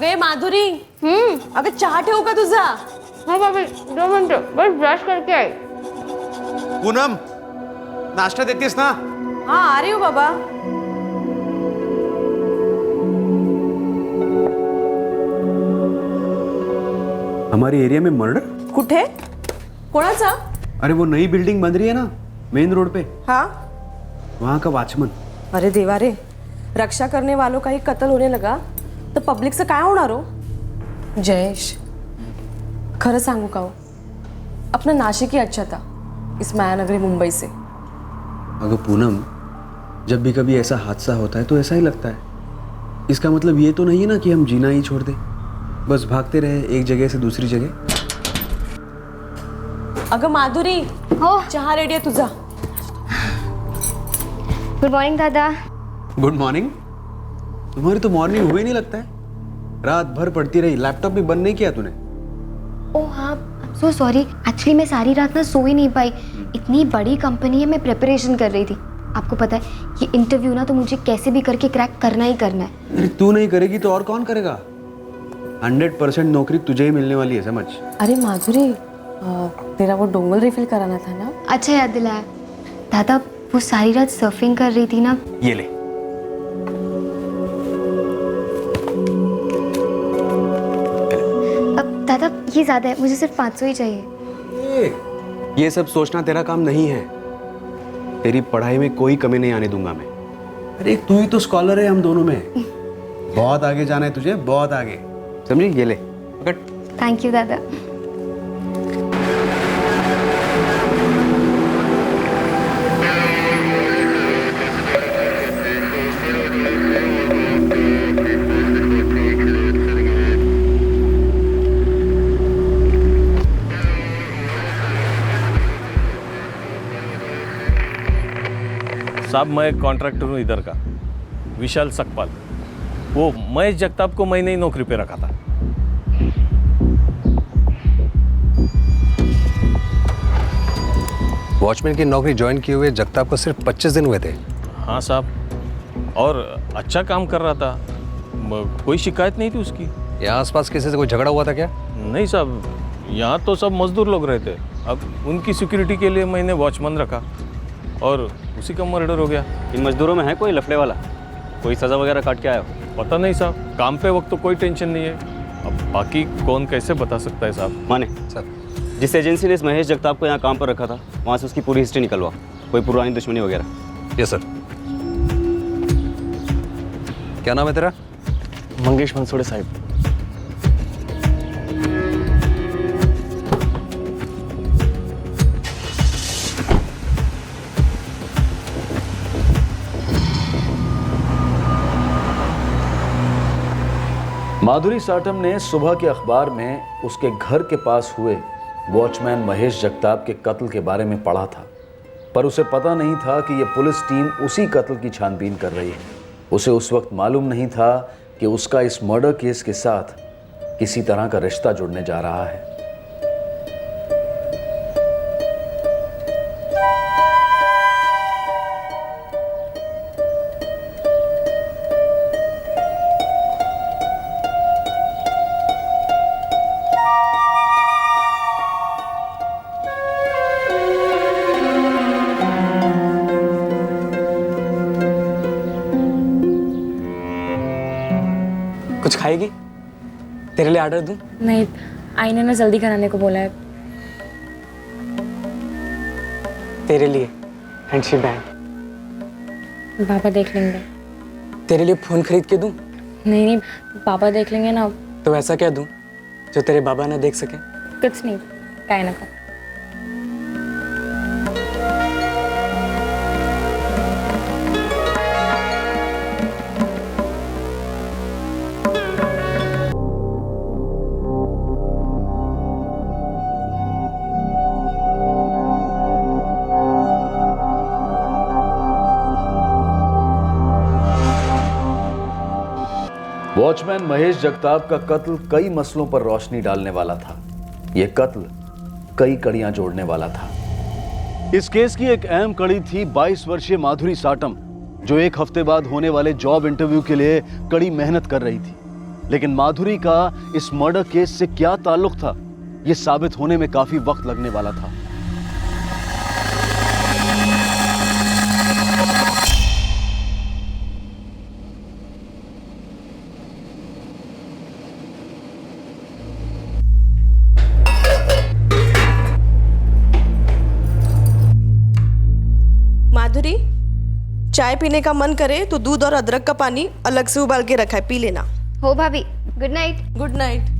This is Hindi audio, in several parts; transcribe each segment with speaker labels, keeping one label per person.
Speaker 1: अगे माधुरी अगं चहा ठेवू का तुझा?
Speaker 2: हाँ भाभी 2 मिनट बस ब्रश करके आई।
Speaker 3: पूनम नाश्ता देतीस ना?
Speaker 1: हाँ आ रही हूँ बाबा।
Speaker 3: हमारी एरिया में मर्डर?
Speaker 1: कुठे? कोणाचा?
Speaker 3: अरे वो नई बिल्डिंग बन रही है ना मेन रोड पे,
Speaker 1: हाँ।
Speaker 3: वहाँ का वॉचमैन।
Speaker 1: अरे देवा रे, रक्षा करने वालों का ही कत्ल होने लगा तो पब्लिक से काय होणार हो? जयेश खरं सांगू का हो, अपना नाशिक ही अच्छा था इस मायानगरी मुंबई से।
Speaker 3: अगर पूनम, जब भी कभी ऐसा हादसा होता है तो ऐसा ही लगता है। इसका मतलब ये तो नहीं है ना कि हम जीना ही छोड़ दें, बस भागते रहे एक जगह से दूसरी जगह।
Speaker 1: अगं माधुरी
Speaker 2: हो
Speaker 1: चहा रेडी आहे तुझा।
Speaker 2: गुड मॉर्निंग दादा।
Speaker 3: Good morning. तुम्हारी तो मॉर्निंग हुई नहीं लगता है, रात भर पढ़ती रही, लैपटॉप भी बंद नहीं किया तूने?
Speaker 4: ओह हाँ, सो सॉरी। एक्चुअली मैं सारी रात ना सो ही नहीं पाई। इतनी बड़ी कंपनी है, मैं प्रिपरेशन कर रही थी। आपको पता है ये इंटरव्यू ना तो मुझे कैसे भी करके क्रैक करना ही करना है।
Speaker 3: अरे तू नहीं करेगी तो और कौन करेगा? 100% नौकरी तुझे ही मिलने वाली है, समझ।
Speaker 1: अरे माधुरी तेरा वो डोंगल रिफिल कराना था ना?
Speaker 4: अच्छा याद दिलाया दादा। वो सारी रात सर्फिंग कर रही थी ना।
Speaker 3: ये ले।
Speaker 4: अब दादा ये ज़्यादा है, मुझे सिर्फ 500 ही चाहिए।
Speaker 3: ये सब सोचना तेरा काम नहीं है। तेरी पढ़ाई में कोई कमी नहीं आने दूंगा मैं। अरे तू ही तो स्कॉलर है हम दोनों में। बहुत आगे जाना है तुझे, बहुत आगे, समझी? ये ले पकड़।
Speaker 4: थैंक यू दादा।
Speaker 5: साहब मैं एक कॉन्ट्रैक्टर हूँ इधर का, विशाल सकपाल। वो महेश जगताप को मैंने ही नौकरी पे रखा था।
Speaker 6: वॉचमैन की नौकरी ज्वाइन किए हुए जगताप को सिर्फ 25 दिन हुए थे।
Speaker 5: हाँ साहब, और अच्छा काम कर रहा था, कोई शिकायत नहीं थी उसकी।
Speaker 6: यहाँ आसपास किसी से कोई झगड़ा हुआ था क्या?
Speaker 5: नहीं साहब, यहाँ तो सब मजदूर लोग रहते। अब उनकी सिक्योरिटी के लिए मैंने वॉचमैन रखा और उसी का मर्डर हो गया।
Speaker 7: इन मजदूरों में है कोई लफड़े वाला? कोई सज़ा वगैरह काट के आया हो?
Speaker 5: पता नहीं साहब, काम पे वक्त तो कोई टेंशन नहीं है। अब बाकी कौन कैसे बता सकता है साहब।
Speaker 7: माने
Speaker 6: सर,
Speaker 7: जिस एजेंसी ने इस महेश जगताप को यहाँ काम पर रखा था, वहाँ से उसकी पूरी हिस्ट्री निकलवा, कोई पुरानी दुश्मनी वगैरह।
Speaker 6: Yes sir. क्या नाम है तेरा?
Speaker 8: मंगेश मंसूड़े साहब।
Speaker 9: माधुरी साटम ने सुबह के अखबार में उसके घर के पास हुए वॉचमैन महेश जगताप के कत्ल के बारे में पढ़ा था, पर उसे पता नहीं था कि यह पुलिस टीम उसी कत्ल की छानबीन कर रही है। उसे उस वक्त मालूम नहीं था कि उसका इस मर्डर केस के साथ किसी तरह का रिश्ता जुड़ने जा रहा है।
Speaker 8: कुछ खाएगी? तेरे लिए ऑर्डर दूं?
Speaker 2: नहीं, आई ने ना जल्दी कराने को बोला है।
Speaker 8: तेरे लिए हैंडशी बैंड।
Speaker 2: पापा देख लेंगे।
Speaker 8: तेरे लिए फोन खरीद के दूं?
Speaker 2: नहीं नहीं, पापा देख लेंगे ना।
Speaker 8: तो ऐसा क्या दूं जो तेरे बाबा ना देख सके?
Speaker 2: कुछ नहीं, काय ना का।
Speaker 9: वॉचमैन महेश जगताप का कत्ल कई मसलों पर रोशनी डालने वाला था। यह कत्ल कई कड़ियां जोड़ने वाला था। इस केस की एक अहम कड़ी थी 22 वर्षीय माधुरी साटम, जो एक हफ्ते बाद होने वाले जॉब इंटरव्यू के लिए कड़ी मेहनत कर रही थी।
Speaker 10: लेकिन माधुरी का इस मर्डर केस से क्या ताल्लुक था, यह साबित होने में काफी वक्त लगने वाला था।
Speaker 1: माधुरी, चाय पीने का मन करे तो दूध और अदरक का पानी अलग से उबाल के रखा है, पी लेना।
Speaker 4: हो भाभी, गुड नाइट।
Speaker 1: Good night.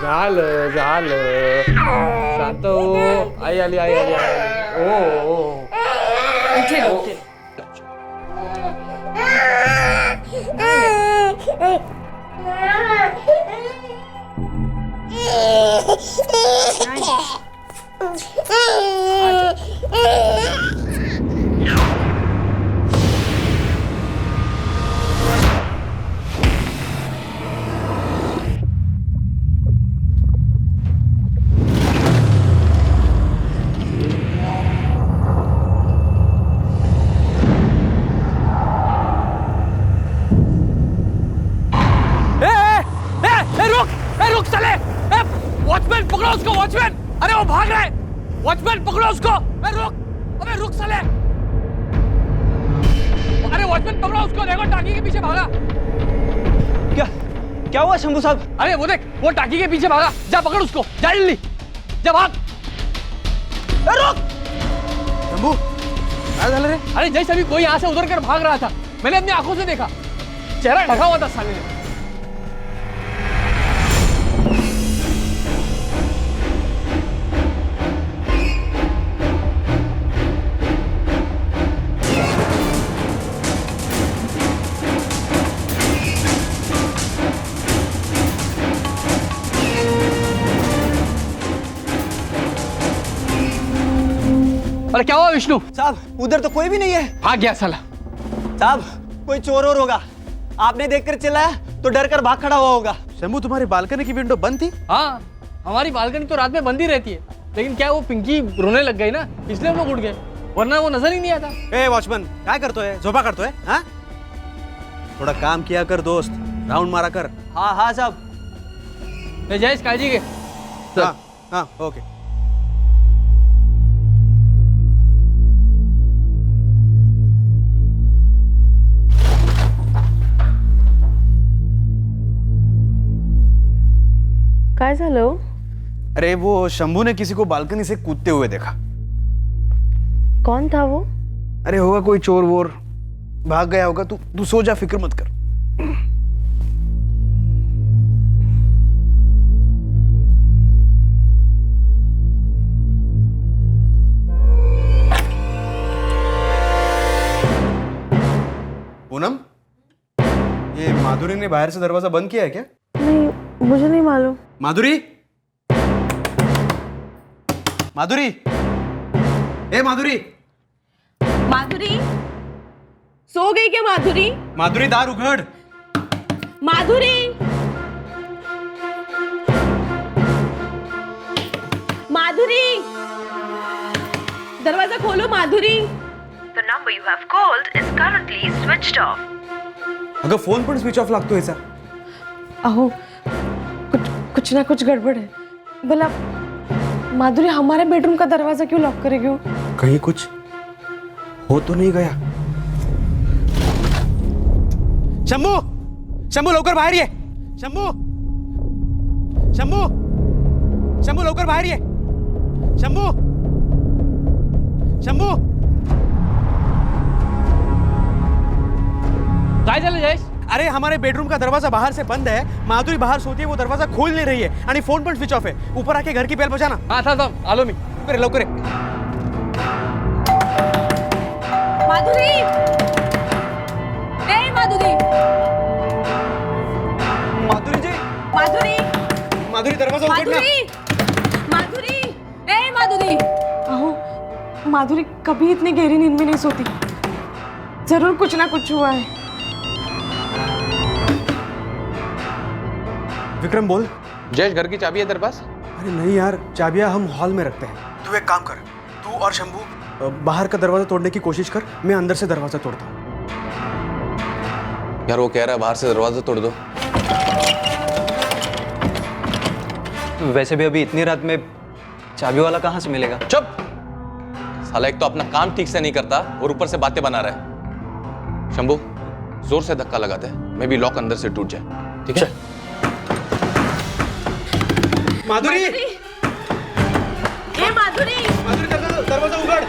Speaker 5: झालं झालं शांत हो. आई आली आई आली आई आली. ओ रुक चले. वॉचमैन पकड़ो उसको. वॉचमैन, अरे वो भाग रहा है. वॉचमैन पकड़ो उसको. रुक, अबे रुक साले. अरे वॉचमैन पकड़ो उसको. देखो टाकी के पीछे भागा.
Speaker 7: क्या हुआ शंभू साहब?
Speaker 5: अरे वो देख, वो टाकी के पीछे भागा. जा पकड़ उसको. जा जल्दी. जा भाग. रुक
Speaker 3: शंभू, क्या झालं रे?
Speaker 5: अरे जैसे अभी कोई यहाँ से उधर कर भाग रहा था. मैंने अपनी आंखों से देखा. चेहरा ढका हुआ था साले ने. अरे क्या हुआ विष्णु?
Speaker 7: साहब उधर तो कोई भी नहीं है.
Speaker 5: भाग गया साला.
Speaker 7: साहब कोई चोर और होगा. आपने देखकर चिल्लाया तो डर कर भाग खड़ा हुआ होगा.
Speaker 3: शंभू, तुम्हारी बालकनी की विंडो बंद थी?
Speaker 5: हाँ, हमारी बालकनी तो रात में बंद ही रहती है. लेकिन क्या वो पिंकी रोने लग गई ना, इसलिए हम लोग उठ गए, वरना वो नजर ही नहीं आता.
Speaker 3: ए वॉचमैन, काय करतोय? झोपा करतोय? हाँ, थोड़ा काम किया कर दोस्त, राउंड मारा कर.
Speaker 7: हाँ हाँ साहब.
Speaker 5: जयेश काळजी घे.
Speaker 3: हाँ हाँ, ओके.
Speaker 1: काय झालं?
Speaker 3: अरे वो शंभू ने किसी को बालकनी से कूदते हुए देखा.
Speaker 1: कौन था वो?
Speaker 3: अरे होगा कोई चोर वोर, भाग गया होगा. तू सो जा, फिक्र मत कर. पूनम, ये माधुरी ने बाहर से दरवाजा बंद किया है क्या?
Speaker 1: नहीं, मुझे नहीं मालूम.
Speaker 3: माधुरी, माधुरी, ए माधुरी.
Speaker 1: माधुरी, सो गई क्या माधुरी?
Speaker 3: माधुरी, दार उघड.
Speaker 1: माधुरी, माधुरी, दरवाजा खोलो माधुरी.
Speaker 11: The number you have called is currently switched off.
Speaker 3: अगं फोन पण स्विच ऑफ लागतो याचा.
Speaker 1: अहो, कुछ ना कुछ गड़बड़ है. भला माधुरी हमारे बेडरूम का दरवाजा क्यों लॉक करेगी? वो
Speaker 3: कहीं कुछ हो तो नहीं गया? शंभू, शंभू लवकर बाहेर ये. शंभू, शंभू, शंभू लवकर बाहेर ये. शंभू, शंभू.
Speaker 5: काय झालं जयेश?
Speaker 3: अरे हमारे बेडरूम का दरवाजा बाहर से बंद है. माधुरी बाहर सोती है, वो दरवाजा खोल नहीं रही है आणि फोन पण स्विच ऑफ है. ऊपर आके घर की बेल बजाना.
Speaker 5: हाँ थांब आलो मी.
Speaker 3: लवकर ये.
Speaker 1: माधुरी, ए माधुरी,
Speaker 3: माधुरी जी,
Speaker 1: माधुरी,
Speaker 3: माधुरी दरवाजा उघड ना.
Speaker 1: माधुरी, माधुरी, ए माधुरी. अहो, माधुरी कभी इतनी गहरी नींद में नहीं सोती. जरूर कुछ ना कुछ हुआ है. विक्रम बोल.
Speaker 5: जयेश घर की चाबी है तेरे पास?
Speaker 3: अरे नहीं यार, चाबियां हम हॉल में रखते हैं. तू एक काम कर, तू और शंभू बाहर का दरवाजा तोड़ने की कोशिश कर, मैं अंदर से दरवाजा तोड़ता हूँ.
Speaker 5: यार वो कह रहा है बाहर से दरवाजा तोड़ दो.
Speaker 8: वैसे भी अभी इतनी रात में चाबी वाला कहाँ से मिलेगा?
Speaker 5: चुप साला, एक तो अपना काम ठीक से नहीं करता और ऊपर से बातें बना रहा है. शंभू जोर से धक्का लगाते हैं, मे भी लॉक अंदर से टूट जाए. ठीक है?
Speaker 3: माधुरी,
Speaker 1: ए माधुरी,
Speaker 3: माधुरी दरवाजा उघड.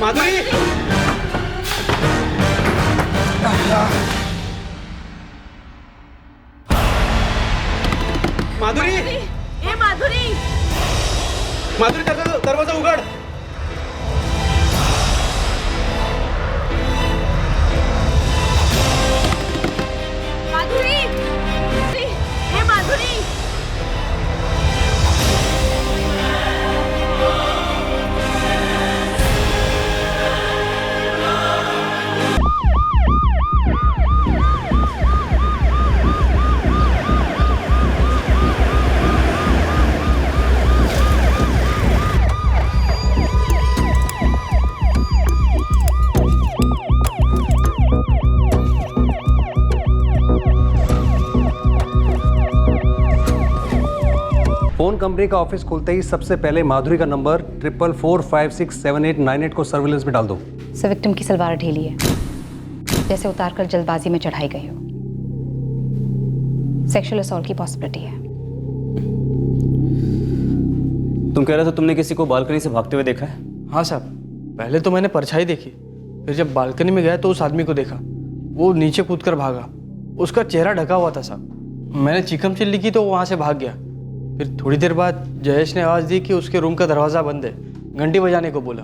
Speaker 3: माधुरी, माधुरी,
Speaker 1: ए माधुरी,
Speaker 3: माधुरी दरवाजा उघड.
Speaker 1: माधुरी, ए माधुरी.
Speaker 6: फोन कंपनी का ऑफिस खुलते ही सबसे पहले माधुरी का नंबर 44567898 को सर्विलेंस में डाल दो.
Speaker 12: सर विक्टिम की सलवार ढीली है, जैसे उतारकर जल्दबाजी में चढ़ाई गई हो. सेक्सुअल असॉल्ट की पॉसिबिलिटी है.
Speaker 7: तुम कह रहे थे तुमने किसी को बालकनी से भागते हुए देखा है?
Speaker 8: हाँ साहब, पहले तो मैंने परछाई देखी, फिर जब बालकनी में गया तो उस आदमी को देखा. वो नीचे कूदकर भागा, उसका चेहरा ढका हुआ था साहब. मैंने चीखम चिल्ली की तो वो वहाँ से भाग गया. फिर थोड़ी देर बाद जयेश ने आवाज़ दी कि उसके रूम का दरवाज़ा बंद है, घंटी बजाने को बोला.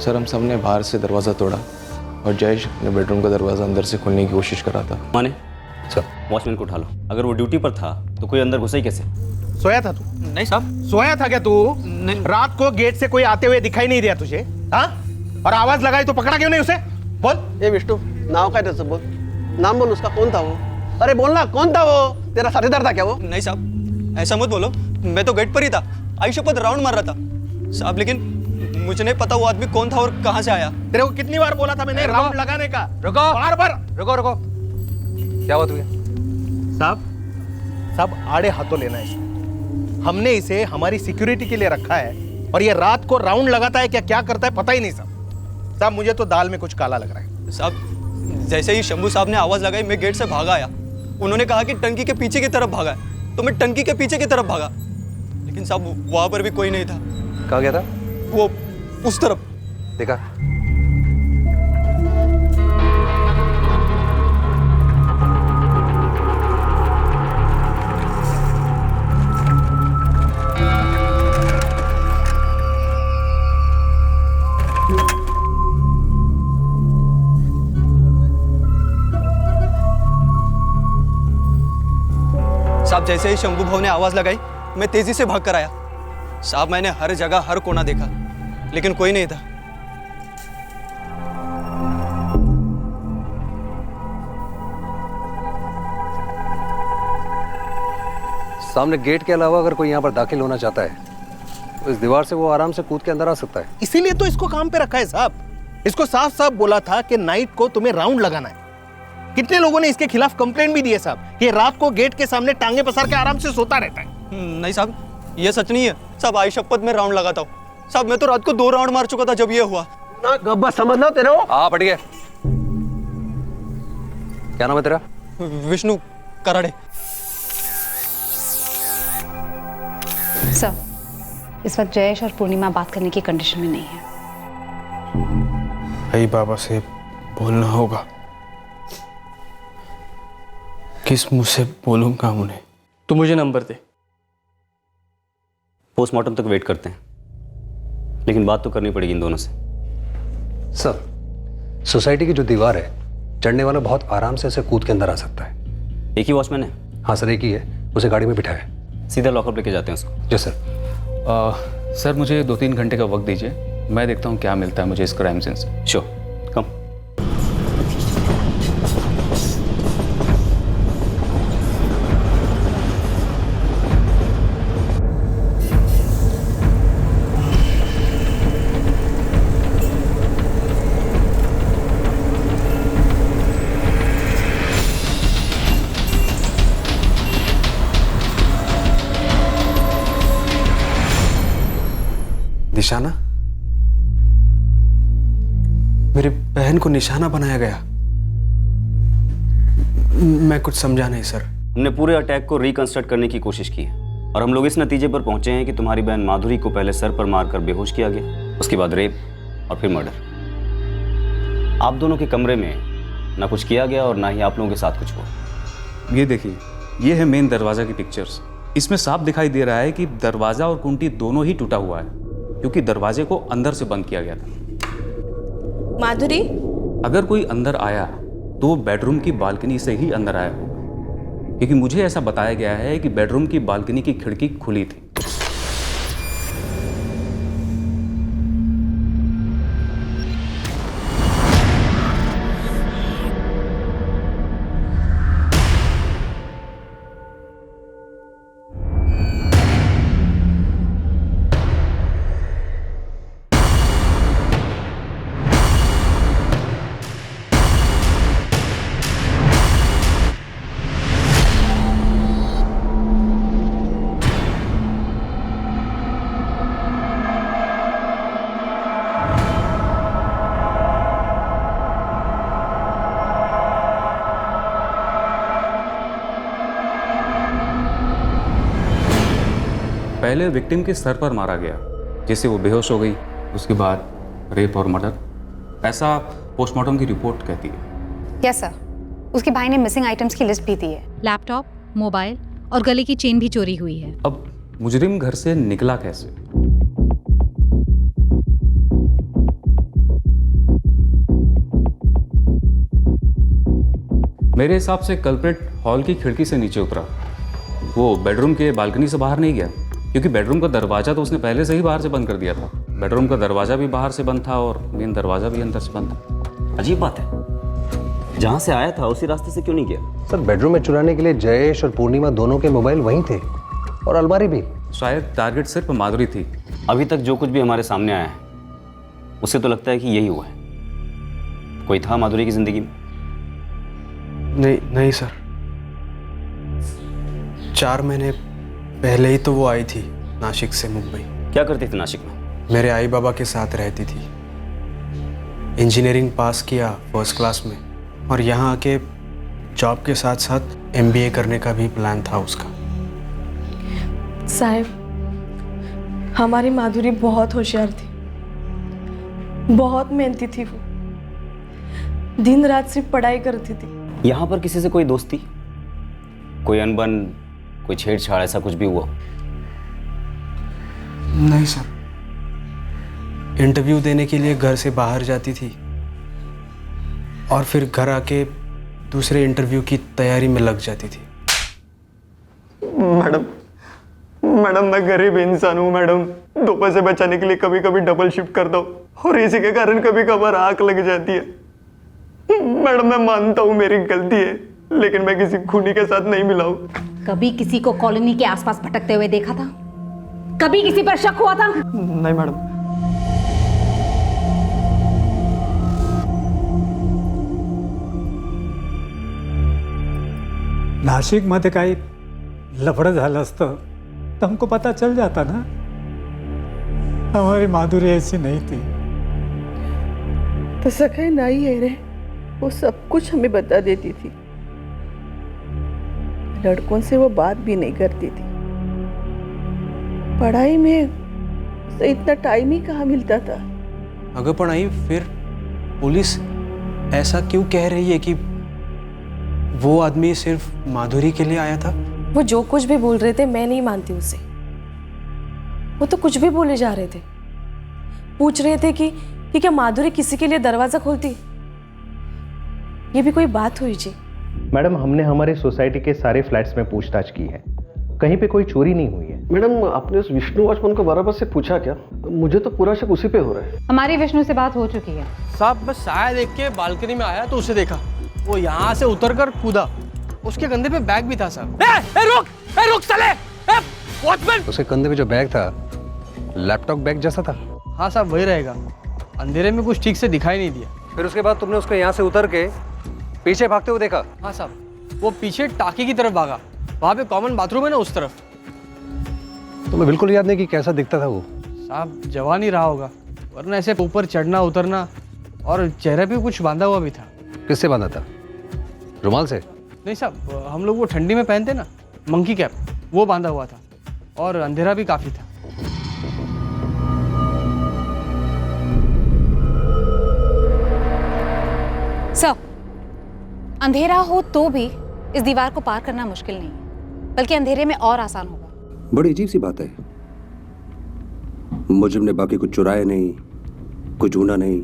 Speaker 5: सर हम सबने बाहर से दरवाज़ा तोड़ा और जयेश ने बेडरूम का दरवाज़ा अंदर से खोलने की कोशिश करा था.
Speaker 7: माने सर, वॉचमैन को उठा लो. अगर वो ड्यूटी पर था तो कोई अंदर घुसा ही कैसे?
Speaker 13: सोया था तू?
Speaker 8: नहीं साहब.
Speaker 13: सोया था क्या तू? रात को गेट से कोई आते हुए दिखाई नहीं दिया तुझे? हाँ? और आवाज लगाई तो पकड़ा क्यों नहीं उसे? बोल.
Speaker 14: ये विष्णु, नाम क्या है? बोल, नाम बोल उसका. कौन था वो? अरे बोलना, कौन था वो? तेरा साथीदार था क्या वो?
Speaker 8: नहीं साहब, ऐसा मत बोलो. मैं तो गेट पर ही था, आयुष्य पर राउंड मार रहा था साहब. लेकिन मुझे नहीं पता वो आदमी कौन था और कहाँ से आया.
Speaker 13: तेरे को कितनी बार बोला था मैंने राउंड लगाने का?
Speaker 8: रुको,
Speaker 13: बार बार.
Speaker 6: रुको. क्या हुआ तुझे?
Speaker 13: साहब आड़े हाथों लेना है इसको. हमने इसे हमारी सिक्योरिटी के लिए रखा है और ये रात को राउंड लगाता है क्या करता है पता ही नहीं साहब. मुझे तो दाल में कुछ काला लग रहा है
Speaker 8: साहब. जैसे ही शंभू साहब ने आवाज़ लगाई मैं गेट से भागा आया. उन्होंने कहा कि टंकी के पीछे की तरफ भागा है, तो मैं टंकी के पीछे की तरफ भागा. लेकिन साहब वहाँ पर भी कोई नहीं था.
Speaker 6: कहाँ गया था
Speaker 8: वो? उस तरफ.
Speaker 6: देखा?
Speaker 8: साहब जैसे ही शंभू भाव ने आवाज लगाई मैं तेजी से भाग कर आया. साहब मैंने हर जगह हर कोना देखा, लेकिन कोई नहीं था.
Speaker 6: सामने गेट के अलावा अगर कोई यहाँ पर दाखिल होना चाहता है इस दीवार से वो आराम से कूद के अंदर आ सकता है।
Speaker 13: इसीलिए तो इसको काम पे रखा है साहब। इसको साफ साफ बोला था कि नाइट को तुम्हें राउंड लगाना है। कितने लोगों ने इसके खिलाफ कंप्लेंट भी दी है साहब कि रात को गेट के सामने टांगे पसार के आराम से सोता रहता है।
Speaker 7: नहीं साहब, ये सच नहीं है साहब। आई शपथ में राउंड लगाता हूँ साहब। मैं तो रात को 2 राउंड मार चुका था जब ये हुआ।
Speaker 14: ना गब्बा समझ लो तेरे को।
Speaker 6: हाँ पट गया। क्या नाम है तेरा?
Speaker 7: विष्णु कराड़े।
Speaker 12: सर, इस वक्त जयेश और पूर्णिमा बात करने की कंडीशन में नहीं है।
Speaker 8: भाई बाबा से बोलना होगा। किस मुंह से बोलूंगा उन्हें? तू मुझे नंबर दे।
Speaker 7: पोस्टमार्टम तक वेट करते हैं, लेकिन बात तो करनी पड़ेगी इन दोनों से।
Speaker 6: सर, सोसाइटी की जो दीवार है, चढ़ने वाला बहुत आराम से ऐसे कूद के अंदर आ सकता है।
Speaker 7: एक ही वॉचमैन है?
Speaker 6: हाँ सर, एक ही है। उसे गाड़ी में बिठाया।
Speaker 7: सीधा लॉकअप लेके जाते हैं उसको।
Speaker 6: जी सर।
Speaker 15: सर मुझे 2-3 घंटे का वक्त दीजिए, मैं देखता हूँ क्या मिलता है मुझे इस क्राइम सीन से।
Speaker 7: श्योर, कम।
Speaker 8: निशाना? मेरी बहन को निशाना बनाया गया? मैं कुछ समझा नहीं सर।
Speaker 7: हमने पूरे अटैक को रिकंस्ट्रक्ट करने की कोशिश की है और हम लोग इस नतीजे पर पहुंचे हैं कि तुम्हारी बहन माधुरी को पहले सर पर मारकर बेहोश किया गया, उसके बाद रेप और फिर मर्डर। आप दोनों के कमरे में ना कुछ किया गया और ना ही आप लोगों के साथ कुछ हुआ।
Speaker 15: ये देखिए, ये है मेन दरवाजा की पिक्चर्स। इसमें साफ दिखाई दे रहा है कि दरवाजा और कुंडी दोनों ही टूटा हुआ है, क्योंकि दरवाजे को अंदर से बंद किया गया था।
Speaker 1: माधुरी,
Speaker 15: अगर कोई अंदर आया तो वो बेडरूम की बालकनी से ही अंदर आया होगा, क्योंकि मुझे ऐसा बताया गया है कि बेडरूम की बालकनी की खिड़की खुली थी। पहले विक्टिम के सर पर मारा गया, जिससे वो बेहोश हो गई। उसके बाद रेप और मर्डर, ऐसा पोस्टमार्टम की रिपोर्ट कहती है।
Speaker 12: यस सर, उसके भाई ने मिसिंग आइटम्स की लिस्ट भी दी है।
Speaker 16: लैपटॉप, मोबाइल और गले की चेन भी चोरी हुई है।
Speaker 15: अब मुजरिम घर से निकला कैसे? मेरे हिसाब से कल्प्रिट हॉल की खिड़की से नीचे उतरा। वो बेडरूम के बालकनी से बाहर नहीं गया, क्योंकि बेडरूम का दरवाजा तो उसने पहले से ही बाहर से बंद कर दिया था। बेडरूम का दरवाजा भी बाहर से बंद था और मेन दरवाजा भी अंदर से बंद था।
Speaker 7: अजीब बात है, जहाँ से आया था उसी रास्ते से क्यों नहीं गया?
Speaker 6: सर, बेडरूम में चुराने के लिए जयेश और पूर्णिमा दोनों के मोबाइल वहीं थे और अलमारी भी।
Speaker 15: शायद टारगेट सिर्फ माधुरी थी।
Speaker 7: अभी तक जो कुछ भी हमारे सामने आया है उससे तो लगता है कि यही हुआ है। कोई था माधुरी की जिंदगी में?
Speaker 8: नहीं सर, 4 महीने पहले ही तो वो आई थी नासिक से मुंबई।
Speaker 7: क्या करती थी नासिक में?
Speaker 8: मेरे आई बाबा के साथ रहती थी। इंजीनियरिंग पास किया फर्स्ट क्लास में, और यहाँ आके जॉब के साथ साथ MBA करने का भी प्लान था उसका।
Speaker 1: साहब, हमारी माधुरी बहुत होशियार थी, बहुत मेहनती थी। वो दिन रात सिर्फ पढ़ाई करती थी।
Speaker 7: यहाँ पर किसी से कोई दोस्ती, कोई अनबन, कोई छेड़छाड़, ऐसा कुछ भी हुआ?
Speaker 8: नहीं सर, इंटरव्यू देने के लिए घर से बाहर जाती थी और फिर घर आके दूसरे इंटरव्यू की तैयारी में लग जाती थी।
Speaker 17: मैडम मैं गरीब इंसान हूँ मैडम। 2 पैसे बचाने के लिए कभी कभी डबल शिफ्ट करता हूँ और इसी के कारण कभी कभार आंख लग जाती है। मैडम मैं मानता हूँ मेरी गलती है, लेकिन मैं किसी खूनी के साथ नहीं मिला हूँ।
Speaker 16: कभी किसी को कॉलोनी के आसपास भटकते हुए देखा था?
Speaker 12: कभी किसी पर शक हुआ था?
Speaker 17: नहीं मैडम।
Speaker 18: नाशिकमध्ये काही लफडं झालं असतं तर हमको पता चल जाता ना। हमारी माधुरी ऐसी नहीं थी।
Speaker 19: तसं काही नाही आहे रे, वो सब कुछ हमें बता देती थी। लड़कों से वो बात भी नहीं करती थी। पढ़ाई में उसे इतना टाइम ही कहाँ मिलता था।
Speaker 8: अगर पण आई फिर पुलिस ऐसा क्यों कह रही है कि वो आदमी सिर्फ माधुरी के लिए आया था?
Speaker 1: वो जो कुछ भी बोल रहे थे मैं नहीं मानती उसे। वो तो कुछ भी बोले जा रहे थे। पूछ रहे थे कि क्या माधुरी किसी के लिए दरवाजा खोलती? ये भी कोई बात हुई जी?
Speaker 13: मैडम, हमने हमारे सोसाइटी के सारे फ्लैट्स में पूछताछ की है, कहीं पे कोई चोरी नहीं हुई है।
Speaker 14: मैडम, आपने उस विष्णु वॉचमैन को बराबर से पूछा क्या? मुझे तो पूरा शक उसी पे हो रहा है।
Speaker 12: हमारी विष्णु से बात हो चुकी है
Speaker 8: साहब। बस साया देख के बालकनी में आया तो उसे देखा, वो यहाँ से उतरकर कूदा। उसके कंधे पे बैग भी था साहब। रुक साले! वॉचमैन!
Speaker 6: उसके कंधे पे जो बैग था लैपटॉप बैग जैसा था।
Speaker 8: हाँ साहब, वही रहेगा। अंधेरे में कुछ ठीक से दिखाई नहीं दिया।
Speaker 6: फिर उसके बाद तुमने उसको यहाँ से उतर के पीछे भागते हुए देखा?
Speaker 8: हाँ साहब, वो पीछे टाकी की तरफ भागा। वहाँ पे कॉमन बाथरूम है ना, उस तरफ।
Speaker 6: तुम्हें बिल्कुल याद नहीं कि कैसा दिखता था वो?
Speaker 8: साहब, जवान ही रहा होगा, वरना ऐसे ऊपर चढ़ना उतरना, और चेहरे पे कुछ बांधा हुआ भी था।
Speaker 6: किससे बांधा था? रुमाल से?
Speaker 8: नहीं साहब, हम लोग वो ठंडी में पहनते ना, मंकी कैप, वो बांधा हुआ था, और अंधेरा भी काफी था।
Speaker 12: सर, अंधेरा हो तो भी इस दीवार को पार करना मुश्किल नहीं है, बल्कि अंधेरे में और आसान होगा।
Speaker 6: बड़ी अजीब सी बात है। मुजरिम ने बाकी कुछ चुराया नहीं, कुछ ढूंढा नहीं,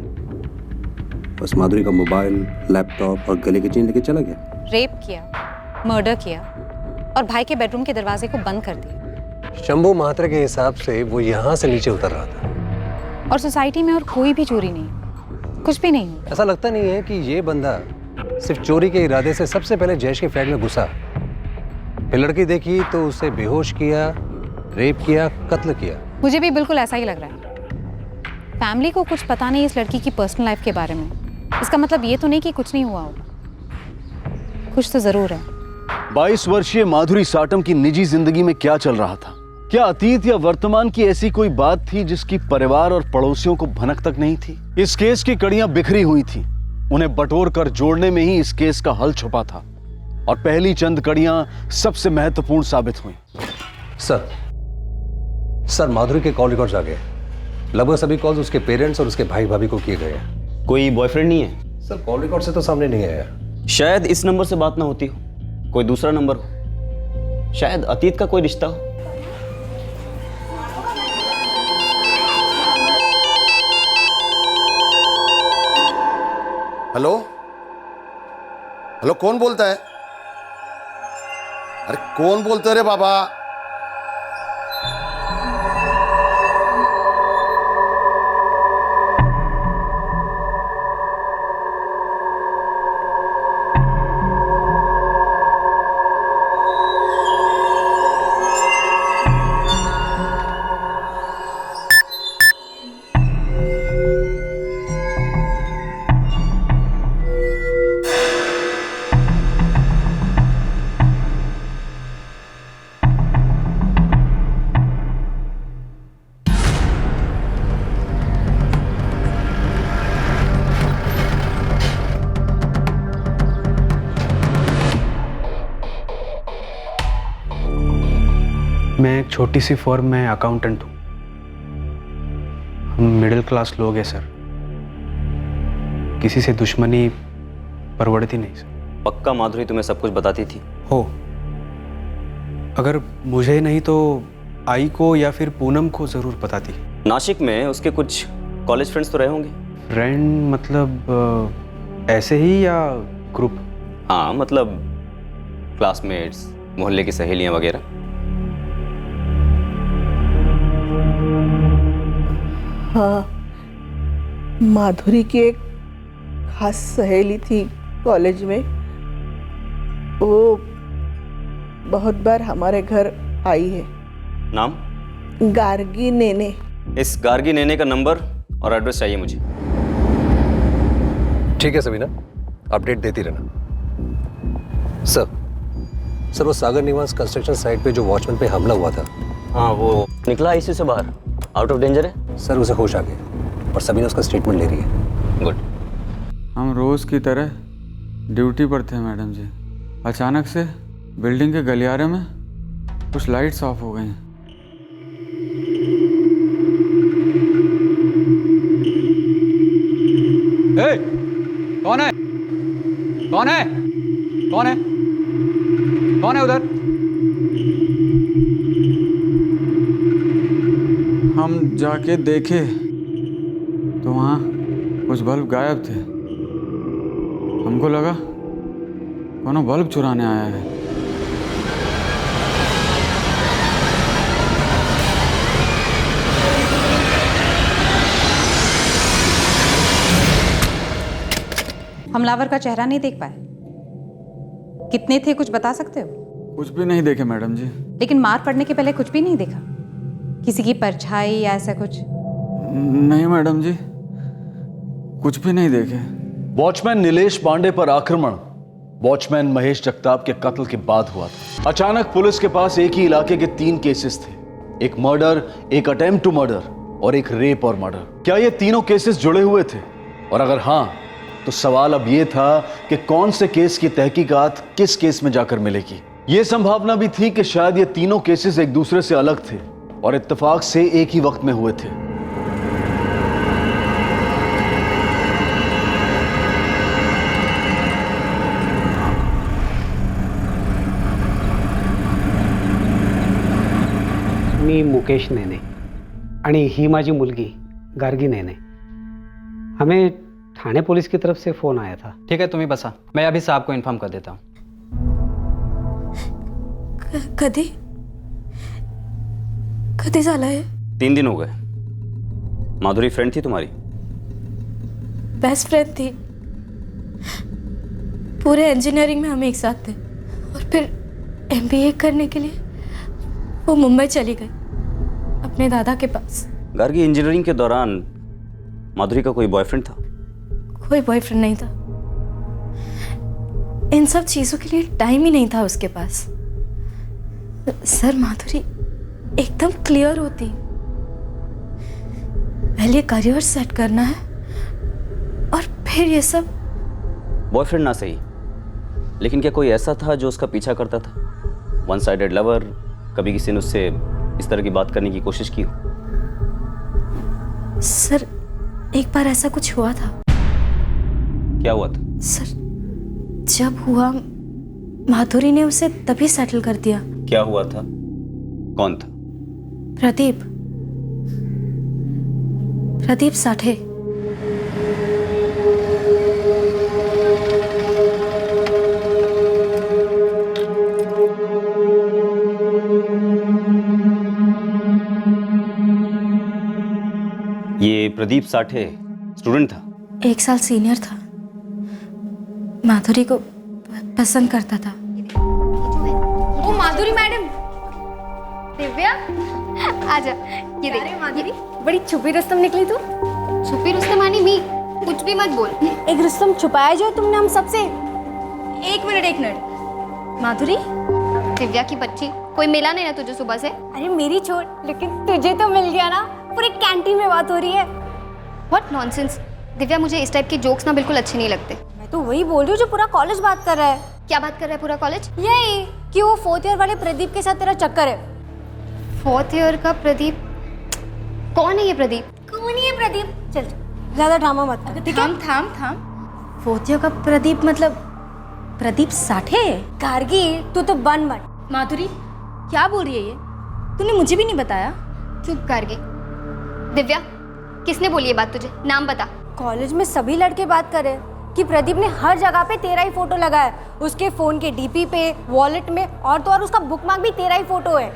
Speaker 6: बस माधुरी का मोबाइल, लैपटॉप और गले की चेन लेके चला गया।
Speaker 12: रेप किया, मर्डर किया, और भाई के बेडरूम के दरवाजे को बंद कर दिया।
Speaker 6: शंभू महात्रे के हिसाब से वो यहाँ से नीचे उतर रहा था,
Speaker 12: और सोसाइटी में और कोई भी चोरी नहीं, कुछ भी नहीं हुआ।
Speaker 6: ऐसा लगता नहीं है कि ये बंदा सिर्फ चोरी के इरादे से सबसे पहले जयेश के फ्लैट में घुसा, फिर लड़की देखी तो उसे बेहोश किया, रेप किया, कत्ल किया।
Speaker 12: मुझे भी बिल्कुल ऐसा ही लग रहा है। फैमिली को कुछ पता नहीं इस लड़की की पर्सनल लाइफ के बारे में। इसका मतलब ये तो नहीं कि कुछ नहीं हुआ होगा, कुछ तो जरूर है।
Speaker 10: 22 वर्षीय माधुरी साटम की निजी जिंदगी में क्या चल रहा था? क्या अतीत या वर्तमान की ऐसी कोई बात थी जिसकी परिवार और पड़ोसियों को भनक तक नहीं थी? इस केस की कड़ियां बिखरी हुई थी, उन्हें बटोर कर जोड़ने में ही इस केस का हल छुपा था, और पहली चंद कड़ियां सबसे महत्वपूर्ण साबित हुई।
Speaker 6: सर, माधुरी के कॉल रिकॉर्ड्स आ गए। लगभग सभी कॉल्स उसके पेरेंट्स और उसके भाई भाभी को किए गए हैं।
Speaker 7: कोई बॉयफ्रेंड नहीं है?
Speaker 6: सर, कॉल रिकॉर्ड से तो सामने नहीं आया।
Speaker 7: शायद इस नंबर से बात ना होती हो, कोई दूसरा नंबर हो, शायद अतीत का कोई रिश्ता हो।
Speaker 20: हेलो हेलो, कौन बोलता है? अरे कौन बोलते रे बाबा?
Speaker 8: मैं एक छोटी सी फर्म में अकाउंटेंट हूँ। हम मिडिल क्लास लोग हैं सर, किसी से दुश्मनी परवड़ती नहीं सर।
Speaker 7: पक्का माधुरी तुम्हें सब कुछ बताती थी?
Speaker 8: हो, अगर मुझे नहीं तो आई को या फिर पूनम को जरूर बताती।
Speaker 7: नासिक में उसके कुछ कॉलेज फ्रेंड्स तो रहे होंगे?
Speaker 8: फ्रेंड मतलब ऐसे ही या ग्रुप?
Speaker 7: हाँ, मतलब क्लासमेट्स, मोहल्ले की सहेलियां वगैरह।
Speaker 19: हाँ, माधुरी की एक खास सहेली थी कॉलेज में, वो बहुत बार हमारे घर आई है।
Speaker 7: नाम?
Speaker 19: गार्गी नेने।
Speaker 7: इस गार्गी नेने का नंबर और एड्रेस चाहिए मुझे।
Speaker 6: ठीक है सबीना, अपडेट देती रहना। सर वो सागर निवास कंस्ट्रक्शन साइट पे जो वॉचमैन पे हमला हुआ था,
Speaker 7: हाँ वो निकला आईसीयू से बाहर, आउट ऑफ डेंजर है?
Speaker 6: सर उसे होश आ गया और सबीना उसका स्टेटमेंट ले रही है।
Speaker 7: गुड।
Speaker 15: हम रोज़ की तरह ड्यूटी पर थे मैडम जी। अचानक से बिल्डिंग के गलियारे में कुछ लाइट्स ऑफ हो गई। कौन है? कौन है? कौन है? कौन है उधर? हम जाके देखे तो वहाँ कुछ बल्ब गायब थे। हमको लगा कोनो बल्ब चुराने आया है।
Speaker 12: हमलावर का चेहरा नहीं देख पाए? कितने थे कुछ बता सकते हो?
Speaker 15: कुछ भी नहीं देखे मैडम जी।
Speaker 12: लेकिन मार पड़ने के पहले कुछ भी नहीं देखा? किसी की परछाई या ऐसा कुछ?
Speaker 15: नहीं मैडम जी, कुछ भी नहीं देखे।
Speaker 10: वॉचमैन नीलेश पांडे पर आक्रमण वॉचमैन महेश जगताप के कत्ल के बाद हुआ था। अचानक पुलिस के पास एक ही इलाके के 3 केसेस थे, एक मर्डर, एक अटेम्प्ट टू मर्डर और एक रेप और मर्डर। क्या ये तीनों केसेस जुड़े हुए थे? और अगर हाँ, तो सवाल अब यह था कि कौन से केस की तहकीकात किस केस में जाकर मिलेगी। यह संभावना भी थी कि शायद ये तीनों केसेस एक दूसरे से अलग थे और इत्तेफाक से एक ही वक्त में हुए थे।
Speaker 21: मी मुकेश नेने आणि ही माझी मुलगी गार्गी नेने। हमें थाने पुलिस की तरफ से फोन आया था।
Speaker 22: ठीक है, तुम्हें बसा, मैं अभी साहब को इन्फॉर्म कर देता हूँ।
Speaker 1: कधी कधी झाला है?
Speaker 7: 3 दिन हो गए। माधुरी फ्रेंड थी तुम्हारी?
Speaker 1: बेस्ट फ्रेंड थी। पूरे इंजीनियरिंग में हम एक साथ थे और फिर MBA करने के लिए वो मुंबई चली गई अपने दादा के पास।
Speaker 7: गार्गी, इंजीनियरिंग के दौरान माधुरी का कोई बॉयफ्रेंड था?
Speaker 1: कोई बॉयफ्रेंड नहीं था। इन सब चीजों के लिए टाइम ही नहीं था उसके पास। सर, माधुरी एकदम क्लियर होती। पहले करियर सेट करना है और फिर ये सब।
Speaker 7: बॉयफ्रेंड ना सही, लेकिन क्या कोई ऐसा था जो उसका पीछा करता था? One sided lover? कभी किसी ने उससे इस तरह की बात करने की कोशिश की हो?
Speaker 1: सर, एक बार ऐसा कुछ हुआ था।
Speaker 7: क्या हुआ था?
Speaker 1: सर, जब हुआ माधुरी ने उसे तभी सेटल कर दिया।
Speaker 7: क्या हुआ था? कौन था?
Speaker 1: प्रदीप साठे।
Speaker 7: ये प्रदीप साठे स्टूडेंट था?
Speaker 1: 1 साल सीनियर था। माधुरी को पसंद करता था।
Speaker 4: ओ माधुरी मैडम। दिव्या आजा। ये देख माधुरी,
Speaker 2: बड़ी छुपी रुस्तम निकली तू।
Speaker 4: छुपी रुस्तम आनी मी, कुछ भी मत बोल।
Speaker 2: एक रुस्तम छुपाया जो तुमने हम सबसे। एक मिनट माधुरी।
Speaker 4: दिव्या की बच्ची, कोई मिला नहीं ना तुझे सुबह से?
Speaker 2: अरे मेरी छोड़, लेकिन तुझे तो मिल गया ना। पूरे कैंटीन में बात हो रही है।
Speaker 4: What nonsense. दिव्या, मुझे इस टाइप के जोक्स ना बिल्कुल अच्छे नहीं लगते।
Speaker 2: मैं तो वही बोल रही हूँ जो पूरा कॉलेज बात कर रहा है।
Speaker 4: क्या बात कर रहा है पूरा कॉलेज?
Speaker 2: यही कि वो 4th ईयर वाले प्रदीप के साथ तेरा चक्कर है।
Speaker 4: 4th ईयर का प्रदीप? कौन है ये प्रदीप?
Speaker 2: कौन है ये प्रदीप? चल ज्यादा ड्रामा मत कर, ठीक है?
Speaker 1: थाम। 4th ईयर का प्रदीप मतलब प्रदीप साठे?
Speaker 2: गार्गी, तू तो बन मत।
Speaker 1: माधुरी, क्या बोल रही है ये? तूने मुझे भी नहीं बताया।
Speaker 4: चुप गार्गी। दिव्या, किसने बोली ये बात तुझे? नाम बता।
Speaker 2: कॉलेज में सभी लड़के बात कर रहे हैं कि प्रदीप ने हर जगह पे तेरा ही फोटो लगाया है। उसके फोन के DP पे, वॉलेट में, और तो और उसका बुकमार्क भी तेरा ही फोटो है।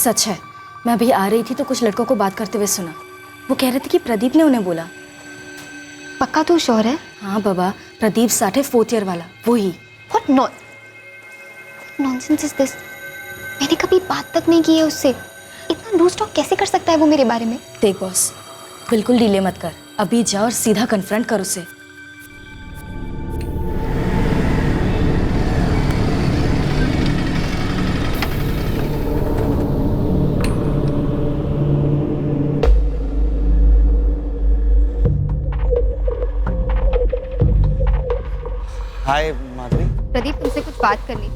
Speaker 2: सच है, मैं अभी आ रही थी तो कुछ लड़कों को बात करते हुए सुना। वो कह रहे थे कि प्रदीप ने उन्हें बोला।
Speaker 4: पक्का तू श्योर है?
Speaker 2: हाँ बाबा, प्रदीप साठे 4th ईयर वाला, वो ही।
Speaker 4: What nonsense is this? मैंने कभी बात तक नहीं की है उससे। इतना लूज टॉक कैसे कर सकता है वो मेरे बारे में?
Speaker 2: देख बॉस, बिल्कुल डिले मत कर, अभी जा और सीधा कन्फ्रंट कर उसे।
Speaker 14: हाय माधुरी।
Speaker 4: प्रदीप तुमसे कुछ बात करनी,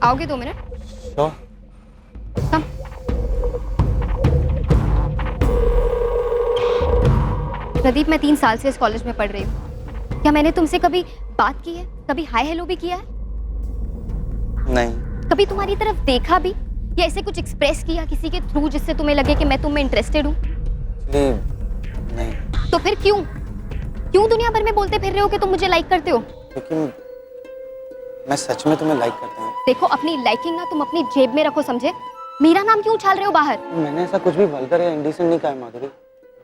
Speaker 4: आओगे 2 मिनट?
Speaker 14: श्योर।
Speaker 4: कम। प्रदीप, मैं 3 साल से इस कॉलेज में पढ़ रही हूँ। क्या मैंने तुमसे कभी बात की है? कभी हाय हेलो भी किया है?
Speaker 14: नहीं।
Speaker 4: कभी तुम्हारी तरफ देखा भी या ऐसे कुछ एक्सप्रेस किया किसी के थ्रू जिससे तुम्हें लगे कि मैं तुम में इंटरेस्टेड हूँ?
Speaker 14: नहीं।
Speaker 4: तो फिर क्यों दुनिया भर में बोलते फिर रहे हो कि तुम मुझे लाइक करते हो?
Speaker 14: क्योंकि मैं सच में तुम्हें लाइक करता हूँ।
Speaker 4: देखो, अपनी लाइकिंग ना तुम अपनी जेब में रखो, समझे? मेरा नाम क्यों उछाल रहे हो बाहर?
Speaker 14: मैंने ऐसा कुछ भी वल्गर या इंडिसेंट नहीं कहा है माधुरी।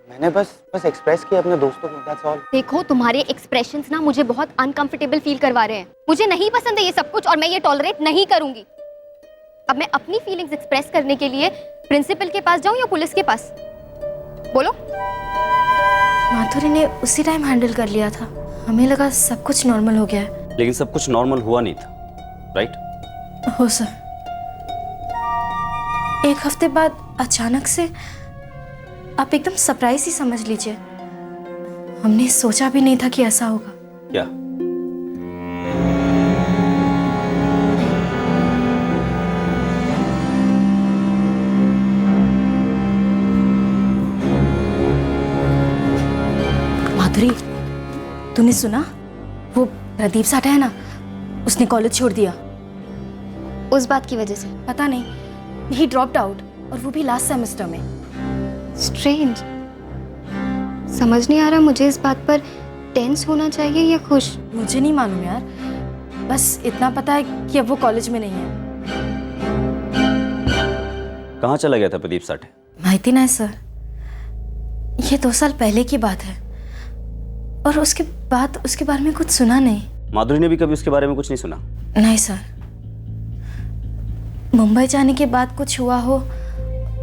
Speaker 14: मैंने बस एक्सप्रेस किया अपने दोस्तों को, दैट्स ऑल।
Speaker 4: देखो, तुम्हारे एक्सप्रेशंस ना मुझे बहुत अनकंफर्टेबल फील करवा रहे हैं। मुझे नहीं पसंद है ये सब कुछ और मैं ये टॉलरेट नहीं करूंगी। अब मैं अपनी फीलिंग्स एक्सप्रेस करने के लिए प्रिंसिपल के पास जाऊं या पुलिस के पास? बोलो।
Speaker 2: माधुरी ने उसी टाइम हैंडल कर लिया था, हमें लगा सब कुछ नॉर्मल हो गया है।
Speaker 7: लेकिन सब कुछ नॉर्मल हुआ नहीं था, राइट?
Speaker 2: हो सर, 1 हफ्ते बाद अचानक से आप एकदम सरप्राइज ही समझ लीजिए। हमने सोचा भी नहीं था कि ऐसा होगा।
Speaker 7: क्या?
Speaker 2: माधुरी, तूने सुना? वो प्रदीप साठा है ना, उसने कॉलेज छोड़ दिया।
Speaker 4: उस बात की वजह से?
Speaker 2: पता नहीं, ही ड्रॉप्ड आउट, और वो भी लास्ट सेमेस्टर में।
Speaker 4: स्ट्रेंज। समझ नहीं आ रहा मुझे इस बात पर टेंस होना चाहिए या खुश।
Speaker 2: मुझे नहीं मालूम यार, बस इतना पता है कि अब वो कॉलेज में नहीं है।
Speaker 7: कहाँ चला गया था प्रदीप साठे?
Speaker 2: माहिती नहीं सर, ये 2 साल पहले की बात है और उसके बाद उसके बारे में कुछ सुना नहीं।
Speaker 7: माधुरी ने भी कभी उसके बारे में कुछ नहीं सुना?
Speaker 2: नहीं सर, मुंबई जाने के बाद कुछ हुआ हो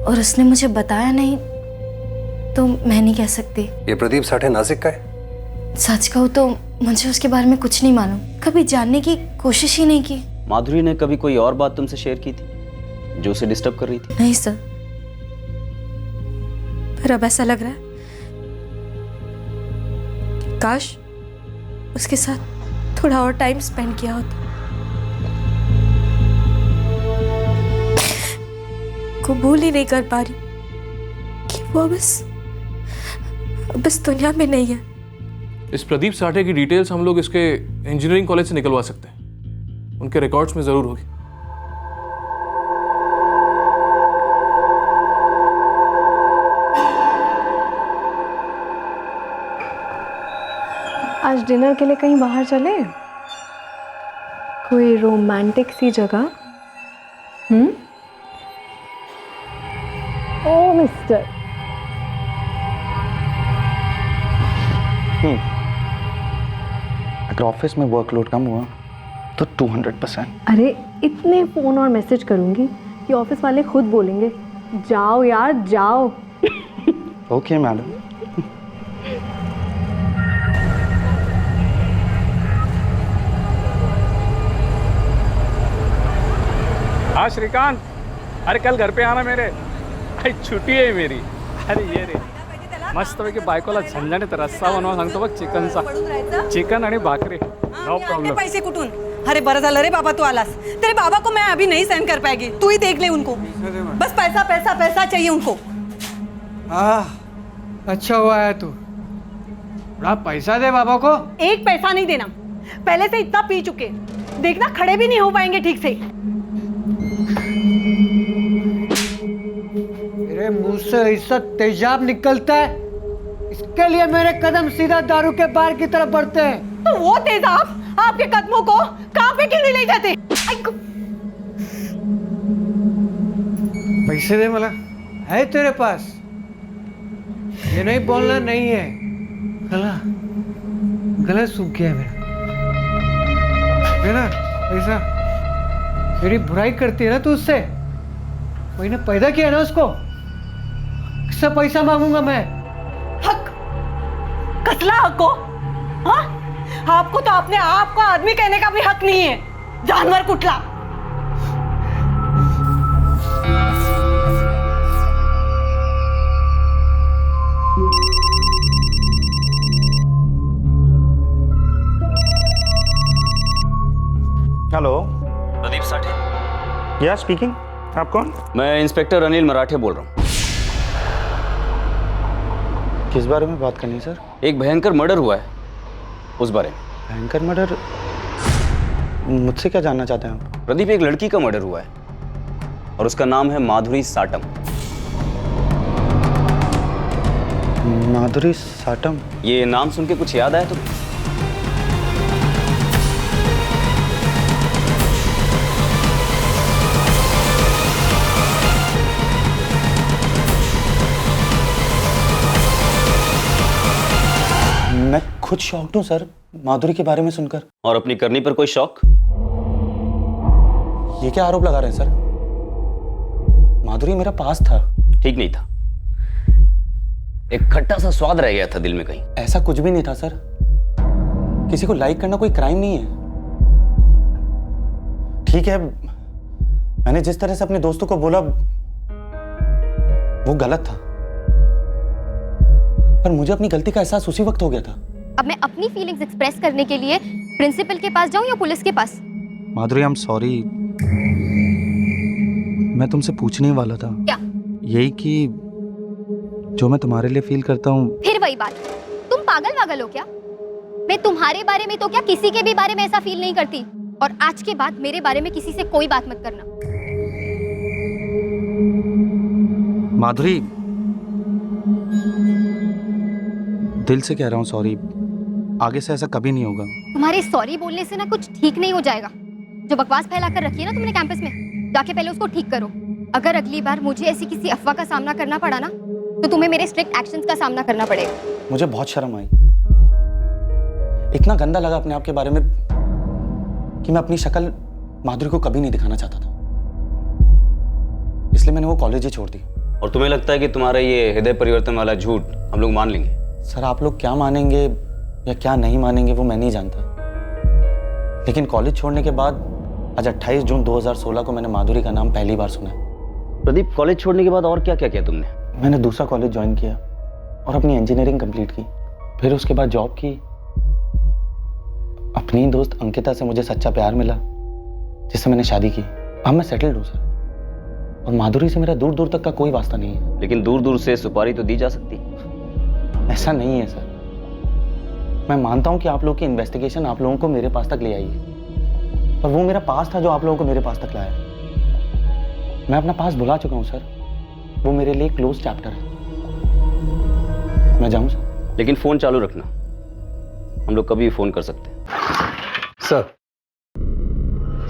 Speaker 2: और उसने मुझे बताया नहीं तो मैं नहीं कह सकती।
Speaker 6: ये प्रदीप साठे नासिक का है?
Speaker 2: सच कहूँ तो मुझे उसके बारे में कुछ नहीं मालूम, कभी जानने की कोशिश ही नहीं की।
Speaker 7: माधुरी ने कभी कोई और बात तुमसे शेयर की थी जो उसे डिस्टर्ब कर रही थी?
Speaker 2: नहीं सर, पर अब ऐसा लग रहा है काश उसके साथ थोड़ा और टाइम स्पेंड किया होता। कबूल ही नहीं कर पा रही कि वो बस दुनिया में नहीं है।
Speaker 9: इस प्रदीप साठे की डिटेल्स हम लोग इसके इंजीनियरिंग कॉलेज से निकलवा सकते हैं, उनके रिकॉर्ड्स में जरूर होगी।
Speaker 1: आज डिनर के लिए कहीं बाहर चले, कोई रोमांटिक सी जगह? ओ मिस्टर,
Speaker 14: अगर ऑफिस में वर्कलोड कम हुआ तो 200%।
Speaker 1: अरे इतने फोन और मैसेज करूंगी कि ऑफिस वाले खुद बोलेंगे जाओ यार जाओ।
Speaker 14: Okay madam.
Speaker 11: हाँ श्रीकांत, अरे कल घर पे आना मेरे, अरे छुट्टी आहे मेरी। अरे ये रे मस्तपैकी बायकोला झणझणीत रस्सा बनवा सांगतो बघ, चिकनचा, चिकन आणि भाकरी, नो प्रॉब्लेम।
Speaker 23: पैसे कुठून? अरे बरं झालं रे बाबा तू आलास, तेरे बाबा को मैं अभी नहीं सहन कर पाएगी, तू ही देख ले उनको, बस पैसा पैसा पैसा चाहिए उनको।
Speaker 21: अच्छा हुआ है तू, बड़ा पैसा दे बाबा को।
Speaker 23: 1 पैसा नहीं देना, पहले से इतना पी चुके, देखना खड़े भी नहीं हो पाएंगे ठीक से।
Speaker 21: मेरे मुंह से ऐसा तेजाब निकलता है, इसके लिए मेरे कदम सीधा दारू के बार की तरफ बढ़ते हैं।
Speaker 23: तो वो तेजाब आपके कदमों को कहां पे क्यों नहीं ले जाते?
Speaker 3: पैसे दे मला है तेरे पास? ये नहीं बोलना नहीं है। गला गला सूख गया मेरा पैसा। मेरी बुराई करती है ना तू उससे? मैंने पैदा किया ना उसको, किससे पैसा मांगूंगा मैं?
Speaker 23: कसला हक हो? हाँ? आपको तो अपने आप को आदमी कहने का भी हक नहीं है, जानवर कुटला।
Speaker 7: हेलो, प्रदीप साठे।
Speaker 5: या स्पीकिंग। आप कौन?
Speaker 7: मैं इंस्पेक्टर अनिल मराठे बोल रहा हूँ।
Speaker 5: किस बारे में बात करनी है सर?
Speaker 7: एक भयंकर मर्डर हुआ है, उस बारे में।
Speaker 5: भयंकर मर्डर? मुझसे क्या जानना चाहते हैं आप?
Speaker 7: प्रदीप, एक लड़की का मर्डर हुआ है और उसका नाम है माधुरी साटम।
Speaker 5: माधुरी साटम?
Speaker 7: ये नाम सुन के कुछ याद आया तो?
Speaker 5: मैं खुद शॉक्ड हूँ सर माधुरी के बारे में सुनकर।
Speaker 7: और अपनी करनी पर कोई शौक?
Speaker 5: ये क्या आरोप लगा रहे हैं सर? माधुरी मेरा पास था।
Speaker 7: ठीक नहीं था, एक खट्टा सा स्वाद रह गया था दिल में कहीं।
Speaker 5: ऐसा कुछ भी नहीं था सर। किसी को लाइक करना कोई क्राइम नहीं है। ठीक है, मैंने जिस तरह से अपने दोस्तों को बोला वो गलत था, पर मुझे अपनी गलती का एहसास उसी वक्त हो गया था।
Speaker 4: अब मैं अपनी फीलिंग्स एक्सप्रेस करने के लिए प्रिंसिपल के पास जाऊं या पुलिस के पास?
Speaker 5: माधुरी, आई एम सॉरी। मैं तुमसे पूछने ही वाला था।
Speaker 4: क्या?
Speaker 5: यही कि जो मैं तुम्हारे लिए फील करता हूँ।
Speaker 4: फिर वही बात, तुम पागल वागल हो क्या? मैं तुम्हारे बारे में तो क्या किसी के भी बारे में ऐसा फील नहीं करती, और आज के बाद मेरे बारे में किसी से कोई बात मत करना।
Speaker 5: माधुरी, दिल से कह रहा हूँ सॉरी। आगे से ऐसा कभी नहीं होगा।
Speaker 4: तुम्हारे सॉरी बोलने से ना कुछ ठीक नहीं हो जाएगा। जो बकवास फैलाकर रखी है ना तुमने कैंपस में, जाके पहले उसको ठीक करो। अगर अगली बार मुझे ऐसी किसी अफवाह का सामना करना पड़ा ना, तो तुम्हें मेरे स्ट्रिक्ट एक्शंस का सामना करना पड़ेगा।
Speaker 5: मुझे बहुत शर्म आई। इतना गंदा लगा अपने आप के बारे में कि मैं अपनी शक्ल माधुरी को कभी नहीं दिखाना चाहता था। इसलिए मैंने वो कॉलेज ही छोड़ दी।
Speaker 7: और तुम्हें लगता है कि तुम्हारा ये हृदय परिवर्तन वाला झूठ हम लोग मान लेंगे?
Speaker 5: सर, आप लोग क्या मानेंगे या क्या नहीं मानेंगे वो मैं नहीं जानता, लेकिन कॉलेज छोड़ने के बाद आज 28 जून 2016 को मैंने माधुरी का नाम पहली बार सुना।
Speaker 7: प्रदीप, कॉलेज छोड़ने के बाद और क्या क्या किया तुमने?
Speaker 5: मैंने दूसरा कॉलेज ज्वाइन किया और अपनी इंजीनियरिंग कंप्लीट की। फिर उसके बाद जॉब की। अपनी दोस्त अंकिता से मुझे सच्चा प्यार मिला, जिससे मैंने शादी की। अब मैं सेटल्ड हूँ सर, और माधुरी से मेरा दूर दूर तक का कोई वास्ता नहीं है।
Speaker 7: लेकिन दूर दूर से सुपारी तो दी जा सकती।
Speaker 5: ऐसा नहीं है सर। मैं मानता हूं कि आप लोगों की इन्वेस्टिगेशन आप लोगों को मेरे पास तक ले आई है, पर वो मेरा पास था जो आप लोगों को मेरे पास तक लाया। मैं अपना पास भुला चुका हूं सर। वो मेरे लिए क्लोज चैप्टर है। मैं जाऊं सर?
Speaker 7: लेकिन फोन चालू रखना, हम लोग कभी भी फोन कर सकते हैं।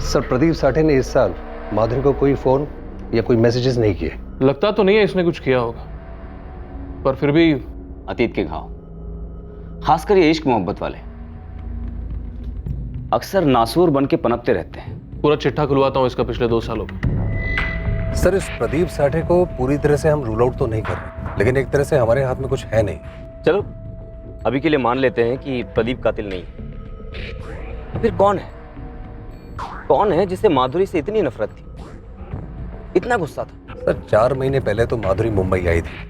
Speaker 6: सर, प्रदीप साठे ने इस साल माधुरी को कोई फोन या कोई मैसेजेस नहीं किए।
Speaker 9: लगता तो नहीं है इसने कुछ किया होगा, पर फिर भी
Speaker 7: अतीत के घाव, खासकर ये इश्क मोहब्बत वाले, अक्सर नासूर बन के पनपते रहते हैं।
Speaker 9: पूरा चिट्ठा खुलवाता हूं इसका पिछले 2 सालों का।
Speaker 6: सर, इस प्रदीप साठे को पूरी तरह से हम रूल आउट तो नहीं कर रहे, लेकिन एक तरह से हमारे हाथ में कुछ है नहीं।
Speaker 7: चलो अभी के लिए मान लेते हैं कि प्रदीप कातिल नहीं है, तो फिर कौन है? कौन है जिसे माधुरी से इतनी नफरत थी, इतना गुस्सा था?
Speaker 6: सर, 4 महीने पहले तो माधुरी मुंबई आई थी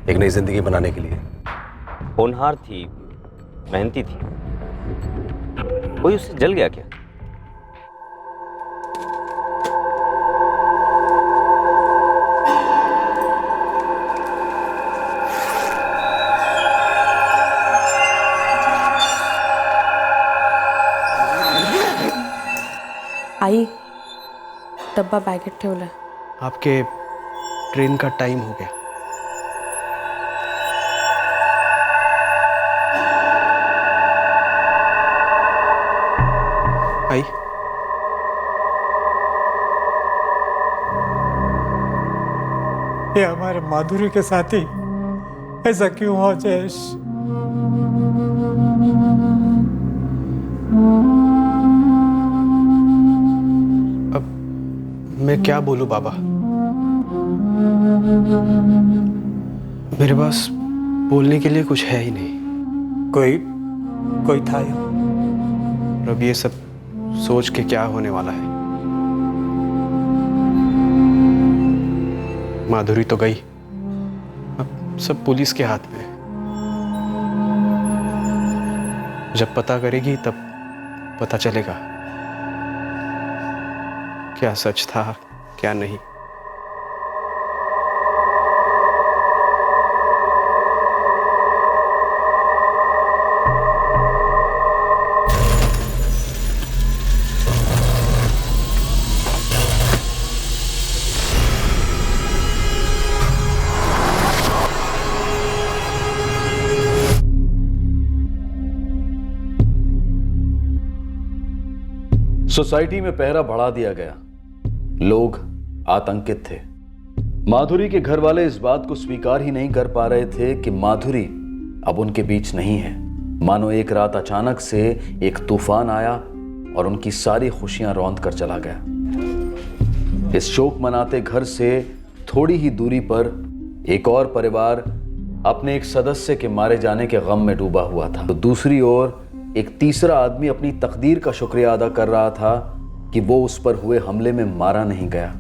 Speaker 6: एक नई जिंदगी बनाने के लिए।
Speaker 7: होनहार थी, मेहनती थी, कोई उससे जल गया क्या?
Speaker 1: आई डब्बा बॅगेत ठेवलाय।
Speaker 8: आपके ट्रेन का टाइम हो गया। आई,
Speaker 16: ये हमारे माधुरी के साथ ही ऐसा क्यों हो जयेश?
Speaker 8: अब मैं क्या बोलूं बाबा, मेरे पास बोलने के लिए कुछ है ही नहीं।
Speaker 16: कोई था या?
Speaker 8: और अब ये सब सोच के क्या होने वाला है। माधुरी तो गई, अब सब पुलिस के हाथ में है। जब पता करेगी तब पता चलेगा क्या सच था क्या नहीं।
Speaker 10: सोसाइटी में पहरा बढ़ा दिया गया। लोग आतंकित थे। माधुरी के घर वाले इस बात को स्वीकार ही नहीं कर पा रहे थे कि माधुरी अब उनके बीच नहीं है। मानो एक रात अचानक से एक तूफान आया और उनकी सारी खुशियां रौंद कर चला गया। इस शोक मनाते घर से थोड़ी ही दूरी पर एक और परिवार अपने एक सदस्य के मारे जाने के गम में डूबा हुआ था। तो दूसरी ओर एक तीसरा आदमी अपनी तकदीर का शुक्रिया अदा कर रहा था कि वो उस पर हुए हमले में मारा नहीं गया।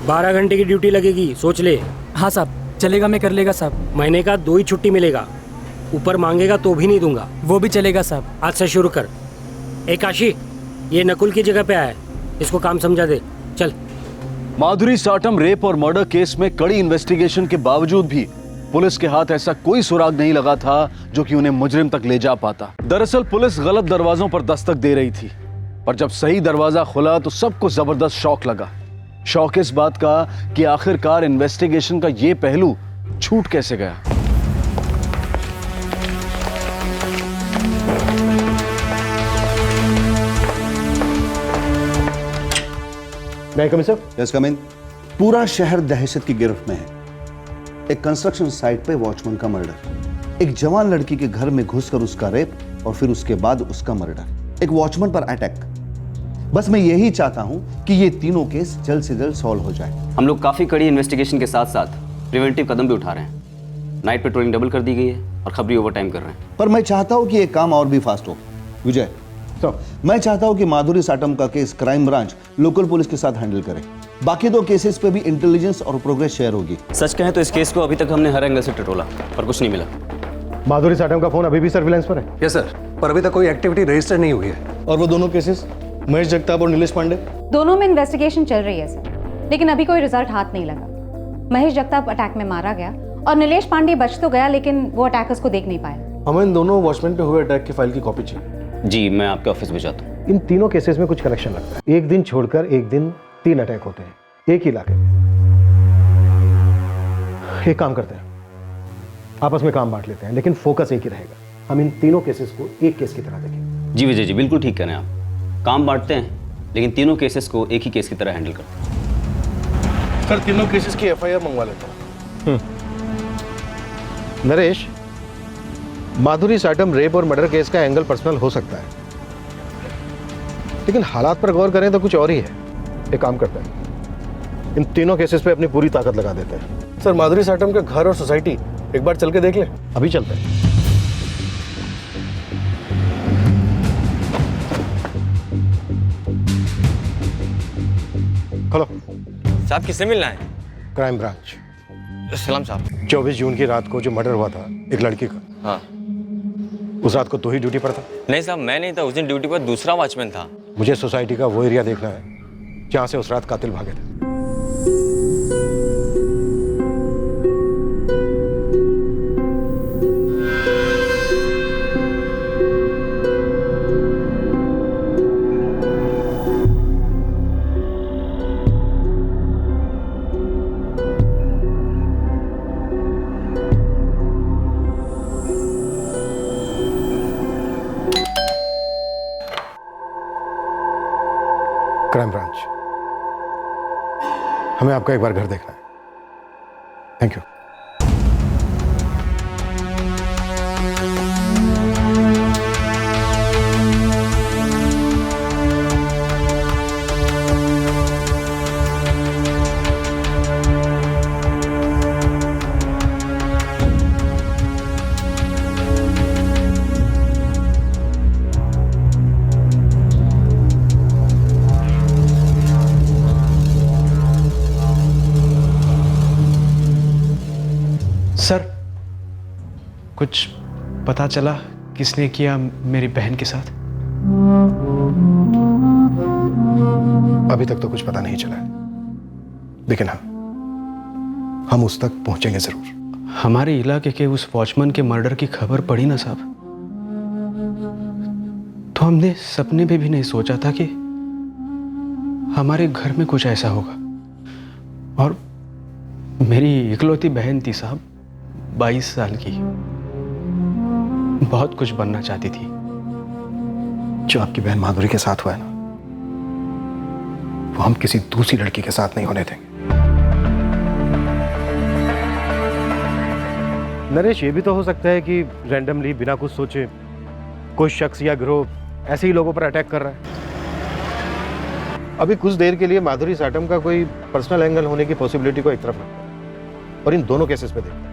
Speaker 17: 12 घंटे की ड्यूटी लगेगी, सोच ले। हाँ साहब, चलेगा, मैं कर लेगा साहब। महीने का 2 ही छुट्टी मिलेगा, ऊपर मांगेगा तो भी नहीं दूंगा। वो भी चलेगा साहब। आज से शुरू कर। ए काशी, ये नकुल की जगह पे आया है, इसको काम समझा दे, चल।
Speaker 10: माधुरी साटम रेप और मर्डर केस में कड़ी इन्वेस्टिगेशन के बावजूद भी पुलिस के हाथ ऐसा कोई सुराग नहीं लगा था जो कि उन्हें मुजरिम तक ले जा पाता। दरअसल पुलिस गलत दरवाजों पर दस्तक दे रही थी, पर जब सही दरवाजा खुला तो सबको जबरदस्त शौक लगा। शौक इस बात का कि आखिरकार इन्वेस्टिगेशन का ये पहलू छूट कैसे गया।
Speaker 18: मैं कम सर? यस कम इन। पूरा शहर दहशत की गिरफ्त में है। एक कंस्ट्रक्शन साइट पे वॉचमैन का मर्डर, एक जवान लड़की के घर में घुसकर उसका रेप और फिर उसके बाद उसका मर्डर, एक वॉचमैन पर अटैक। बस मैं यही चाहता हूं कि ये तीनों केस जल्द से जल्द सॉल्व हो जाए।
Speaker 7: हम लोग काफ़ी कड़ी इन्वेस्टिगेशन के साथ साथ प्रिवेंटिव कदम भी उठा रहे हैं। नाइट पेट्रोलिंग डबल कर दी गई है और खबरी ओवरटाइम कर रहे हैं।
Speaker 18: पर मैं चाहता हूं कि ये काम और भी फास्ट हो। विजय, तो मैं चाहता हूं कि माधुरी साटम का case crime branch local police के साथ हैंडल करे। बाकी 2 केसेस पे भी इंटेलिजेंस और प्रोग्रेस शेयर होगी।
Speaker 7: सच कहें तो इस केस को अभी तक हमने हर एंगल से टटोला पर कुछ नहीं मिला।
Speaker 18: माधुरी साटम का फोन अभी भी सर्विलांस पर है?
Speaker 6: यस सर, पर अभी तक कोई एक्टिविटी रजिस्टर नहीं हुई है।
Speaker 18: और वो दोनों केसेस महेश जगताप और नीलेश पांडे?
Speaker 12: दोनों में इन्वेस्टिगेशन चल रही है सर, लेकिन अभी कोई रिजल्ट हाथ नहीं लगा। महेश जगताप अटैक में मारा गया और नीलेश पांडे बच तो गया, लेकिन वो अटैकर्स को देख नहीं पाया।
Speaker 18: हमें इन दोनों वॉचमैन पे हुए अटैक की फाइल की कॉपी चाहिए।
Speaker 7: जी, मैं आपके ऑफिस भिजवाता हूँ।
Speaker 18: इन तीनों केसेस में कुछ कनेक्शन लगता है। एक दिन छोड़कर एक दिन 3 अटैक होते हैं एक ही इलाके में। एक काम करते हैं, आपस में काम बांट लेते हैं, लेकिन फोकस एक ही रहेगा। हम इन तीनों केसेस को एक केस की तरह देखेंगे।
Speaker 7: जी विजय जी, बिल्कुल ठीक कह रहे हैं आप। काम बांटते हैं लेकिन तीनों केसेस को एक ही केस की तरह हैंडल करते हैं।
Speaker 18: सर, तीनों केसेस की FIR मंगवा लेते हैं। नरेश, माधुरी साटम रेप और मर्डर केस का एंगल पर्सनल हो सकता है, लेकिन हालात पर गौर करें तो कुछ और ही है। एक काम करते हैं, इन तीनों केसेस पे अपनी पूरी ताकत लगा देते हैं। सर, माधुरी साटम का घर और सोसाइटी एक बार चल के देख लें। अभी चलते हैं। हेलो
Speaker 24: साहब, किससे मिलना है?
Speaker 18: Crime branch.
Speaker 24: सलाम साहब।
Speaker 18: 24 जून की रात को जो मर्डर हुआ था एक लड़की का,
Speaker 24: हाँ।
Speaker 18: उस रात को तो ही ड्यूटी पर था?
Speaker 24: नहीं साहब, मैं नहीं था उस दिन, ड्यूटी पर दूसरा वॉचमैन था।
Speaker 18: मुझे सोसाइटी का वो एरिया देखना है जहां से उस रात कातिल भागे थे। क्राइम ब्रांच, हमें आपका एक बार घर देखना है।
Speaker 13: Thank you.
Speaker 15: सर, कुछ पता चला किसने किया मेरी बहन के साथ?
Speaker 13: अभी तक तो कुछ पता नहीं चला है, लेकिन हाँ, हम उस तक पहुंचेंगे जरूर।
Speaker 15: हमारे इलाके के उस वॉचमैन के मर्डर की खबर पड़ी ना साहब, तो हमने सपने में भी नहीं सोचा था कि हमारे घर में कुछ ऐसा होगा। और मेरी इकलौती बहन थी साहब, 22 साल की, बहुत कुछ बनना चाहती थी।
Speaker 13: जो आपकी बहन माधुरी के साथ हुआ है ना, वो हम किसी दूसरी लड़की के साथ नहीं होने देंगे।
Speaker 19: नरेश, ये भी तो हो सकता है कि रैंडमली बिना कुछ सोचे कोई शख्स या गिरोह ऐसे ही लोगों पर अटैक कर रहा है। अभी कुछ देर के लिए माधुरी साटम का कोई पर्सनल एंगल होने की पॉसिबिलिटी को एक तरफ रखते हैं और इन दोनों केसेस पे देखते हैं।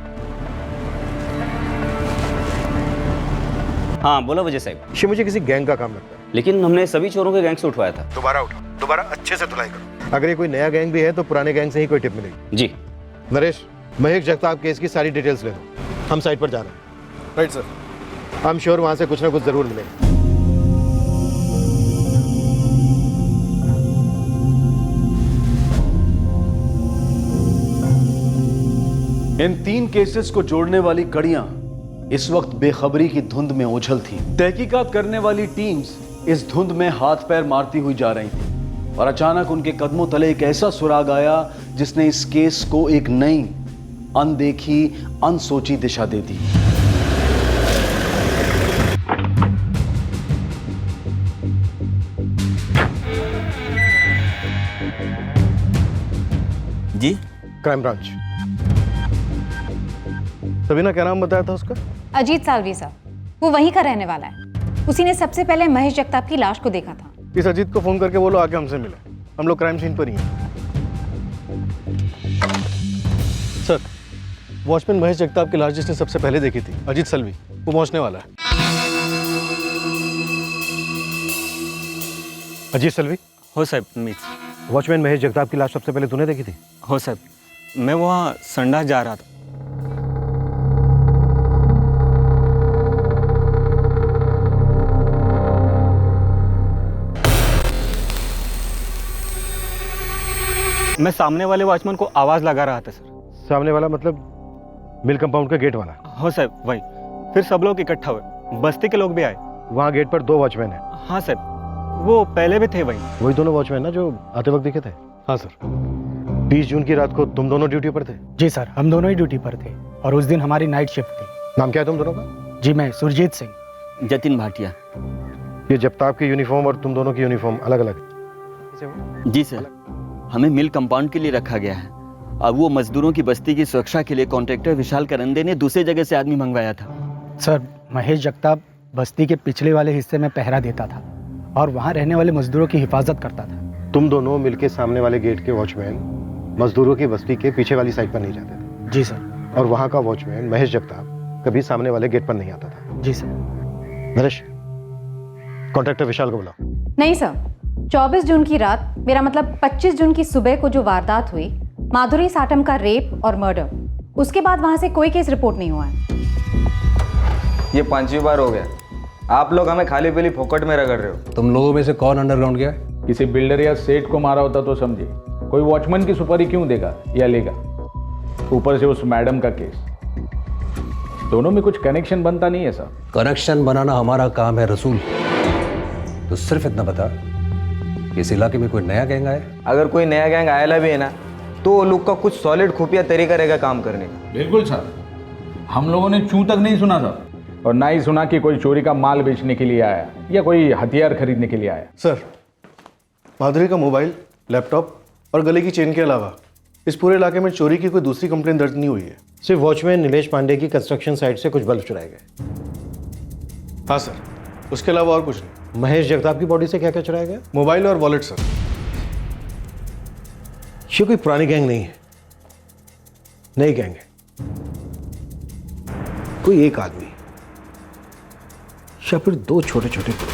Speaker 7: हाँ बोला वजह साहब।
Speaker 19: ये मुझे किसी गैंग का काम लगता है।
Speaker 7: लेकिन हमने सभी चोरों के गैंग से उठवाया था।
Speaker 19: दोबारा उठाओ, दोबारा अच्छे से धुलाई करो। अगर ये कोई नया गैंग भी है तो पुराने गैंग से ही कोई टिप मिलेगी।
Speaker 7: जी
Speaker 19: नरेश, महेश जगताप केस की सारी डिटेल्स ले लो, हम साइट पर जा रहे हैं। Right sir. I am sure वहां से कुछ ना कुछ जरूर मिलेगा।
Speaker 10: इन 3 केसेस को जोड़ने वाली कड़ियां इस वक्त बेखबरी की धुंध में ओझल थी। तहकीकात करने वाली टीम्स इस धुंध में हाथ पैर मारती हुई जा रही थी और अचानक उनके कदमों तले एक ऐसा सुराग आया जिसने इस केस को एक नई, अनदेखी, अनसोची दिशा दे दी।
Speaker 24: जी
Speaker 19: क्राइम ब्रांच। सबीना, क्या नाम बताया था उसका?
Speaker 12: अजीत सालवी साहब, वो वहीं का रहने वाला है। उसी ने सबसे पहले महेश जगताप की लाश को देखा था।
Speaker 19: इस अजीत को फोन करके बोलो आके हमसे मिले, हम लोग क्राइम सीन पर ही हैं। सर, वॉचमैन महेश जगताप की लाश जिसने सबसे पहले देखी थी, अजीत सलवी, वो पहुंचने वाला है। अजीत सलवी?
Speaker 24: हो साहब, मीट।
Speaker 19: वॉचमैन महेश जगताप की लाश सबसे पहले तूने देखी थी?
Speaker 24: हो साहब, मैं वहाँ संडा जा रहा था। मैं सामने वाले वॉचमैन को आवाज लगा रहा था सर।
Speaker 19: सामने वाला मतलब मिल कंपाउंड का गेट वाला?
Speaker 24: हो साहब, वही। फिर सब लोग इकट्ठा हुए, बस्ती के लोग भी आए।
Speaker 19: वहाँ गेट पर 2 वॉचमैन हैं?
Speaker 24: हाँ सर, वो पहले भी थे
Speaker 19: वही दोनों वॉचमैन ना जो आते वक्त दिखे थे? हाँ सर। 20 जून की रात को तुम दोनों ड्यूटी पर थे?
Speaker 20: जी सर, हम दोनों ही ड्यूटी पर थे और उस दिन हमारी नाइट शिफ्ट थी।
Speaker 19: नाम क्या है तुम दोनों का?
Speaker 20: जी, मैं सुरजीत सिंह।
Speaker 24: जतिन भाटिया।
Speaker 19: ये जगताप की यूनिफॉर्म और तुम दोनों की यूनिफॉर्म अलग अलग?
Speaker 24: जी सर, हमें मिल कंपाउंड के लिए रखा गया है। अब वो मजदूरों की बस्ती की सुरक्षा के लिए कॉन्ट्रैक्टर विशाल करंदे ने दूसरी जगह से आदमी मंगवाया था।
Speaker 20: सर, महेश जगताप बस्ती के पिछले वाले हिस्से में पहरा देता था और वहाँ रहने वाले मजदूरों की हिफाजत करता था।
Speaker 19: तुम दोनों मिलके सामने वाले गेट के वॉचमैन मजदूरों की बस्ती के पीछे वाली साइड पर नहीं जाते थे?
Speaker 20: जी सर।
Speaker 19: और वहाँ का वॉचमैन महेश जगताप कभी सामने वाले गेट पर नहीं आता था?
Speaker 20: जी सर।
Speaker 19: नरेश, कॉन्ट्रैक्टर विशाल को बुलाओ।
Speaker 12: नहीं सर, 24 जून की रात, मेरा मतलब 25 जून की सुबह को जो वारदात हुई, माधुरी साटम का रेप और मर्डर, उसके बाद वहां से कोई केस रिपोर्ट नहीं हुआ है।
Speaker 24: ये 5वीं बार हो गया। आप लोग हमें खाली पीली फोकट में रगड़ रहे हो।
Speaker 6: तुम लोगों में से कौन अंडरग्राउंड गया?
Speaker 11: किसी बिल्डर या सेठ को मारा होता तो समझे, कोई वॉचमैन की सुपारी क्यों देगा या लेगा? ऊपर से उस मैडम का केस, दोनों में कुछ कनेक्शन बनता नहीं है साहब।
Speaker 6: कनेक्शन बनाना हमारा काम है रसूल। तो सिर्फ इतना बता, इस इलाके में कोई नया गैंग आया?
Speaker 24: अगर कोई नया गैंग आया भी है ना, तो वो लोग का कुछ सॉलिड खुफिया तरीका रहेगा काम करने का।
Speaker 11: बिल्कुल सर, हम लोगों ने चूं तक नहीं सुना था और ना ही सुना कि कोई चोरी का माल बेचने के लिए आया या कोई हथियार खरीदने के लिए आया।
Speaker 19: सर, माधुरी का मोबाइल, लैपटॉप और गले की चेन के अलावा
Speaker 13: इस पूरे इलाके में चोरी की कोई दूसरी कंप्लेन दर्ज नहीं हुई है।
Speaker 19: सिर्फ वॉचमैन नीलेश पांडे की कंस्ट्रक्शन साइट से कुछ बल्ब चुराए गए।
Speaker 13: हाँ सर, उसके अलावा और कुछ नहीं।
Speaker 19: महेश जगताप की बॉडी से क्या क्या चुराया गया?
Speaker 13: मोबाइल और वॉलेट सर।
Speaker 19: ये कोई पुरानी गैंग नहीं है, नई गैंग है। कोई एक आदमी या फिर दो छोटे छोटे ग्रुप।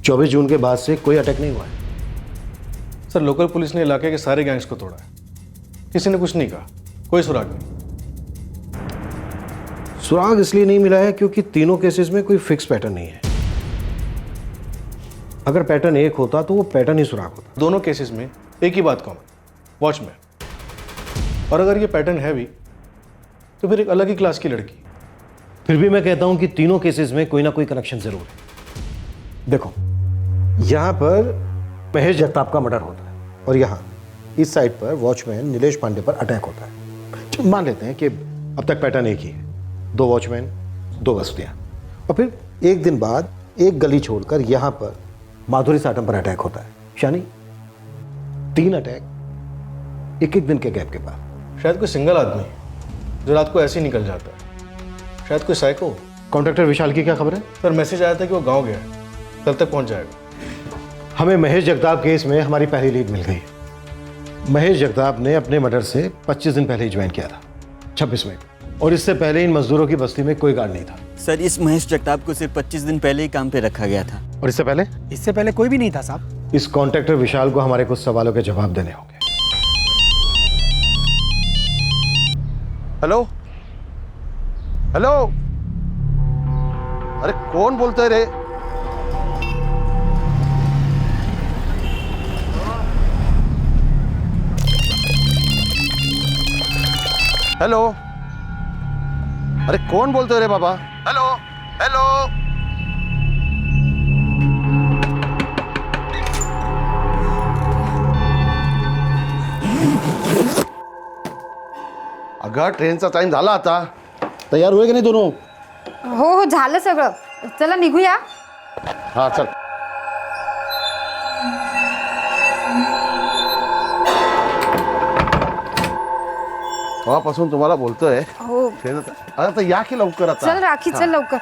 Speaker 19: 24 जून के बाद से कोई अटैक नहीं हुआ है।
Speaker 13: सर, लोकल पुलिस ने इलाके के सारे गैंग्स को तोड़ा है, किसी ने कुछ नहीं कहा, कोई सुराग नहीं।
Speaker 19: सुराग इसलिए नहीं मिला है क्योंकि तीनों केसेस में कोई फिक्स पैटर्न नहीं है। अगर पैटर्न एक होता तो वो पैटर्न ही सुराग होता।
Speaker 13: दोनों केसेस में एक ही बात कॉमन, वॉचमैन। और अगर ये पैटर्न है भी तो फिर एक अलग ही क्लास की लड़की।
Speaker 19: फिर भी मैं कहता हूं कि तीनों केसेस में कोई ना कोई कनेक्शन जरूर है। देखो, यहां पर महेश जगताप का मर्डर होता है और यहां इस साइड पर वॉचमैन नीलेश पांडे पर अटैक होता है। मान लेते हैं कि अब तक पैटर्न एक ही है, 2 वॉचमैन 2 बस्तियां, और फिर एक दिन बाद एक गली छोड़कर यहां पर माधुरी साटम पर अटैक होता है। यानी 3 अटैक एक दिन के गैप के बाद।
Speaker 13: शायद कोई सिंगल आदमी जो रात को ऐसे ही निकल जाता है, शायद कोई साइको।
Speaker 19: कॉन्ट्रैक्टर विशाल की क्या खबर है?
Speaker 13: सर, मैसेज आया था कि वो गांव गया है, कल तक पहुंच जाएगा।
Speaker 19: हमें महेश जगताप केस में हमारी पहली लीड मिल गई। महेश जगताप ने अपने मर्डर से 25 दिन पहले ही ज्वाइन किया था, 26 मई को, और इससे पहले इन मजदूरों की बस्ती में कोई गार्ड नहीं था।
Speaker 24: सर, इस महेश जगताप को सिर्फ 25 दिन पहले ही काम पे रखा गया था।
Speaker 19: और इससे पहले?
Speaker 20: इससे पहले कोई भी नहीं था साहब।
Speaker 19: इस कॉन्ट्रैक्टर विशाल को हमारे कुछ सवालों के जवाब देने होंगे।
Speaker 18: हेलो हेलो, अरे कौन बोलते रे? हेलो, अरे कौन बोलते रे बाबा? हेलो हेलो, अगं ट्रेनचा टाइम झाला आता. तयार होय की नाही दोनों?
Speaker 12: हो झालं सगळं. चला निघूया.
Speaker 18: हा चल. तेव्हापासून तुम्हाला बोलतोय.
Speaker 12: हो.
Speaker 18: आता या की लवकर आता.
Speaker 12: चल राखी चल लवकर.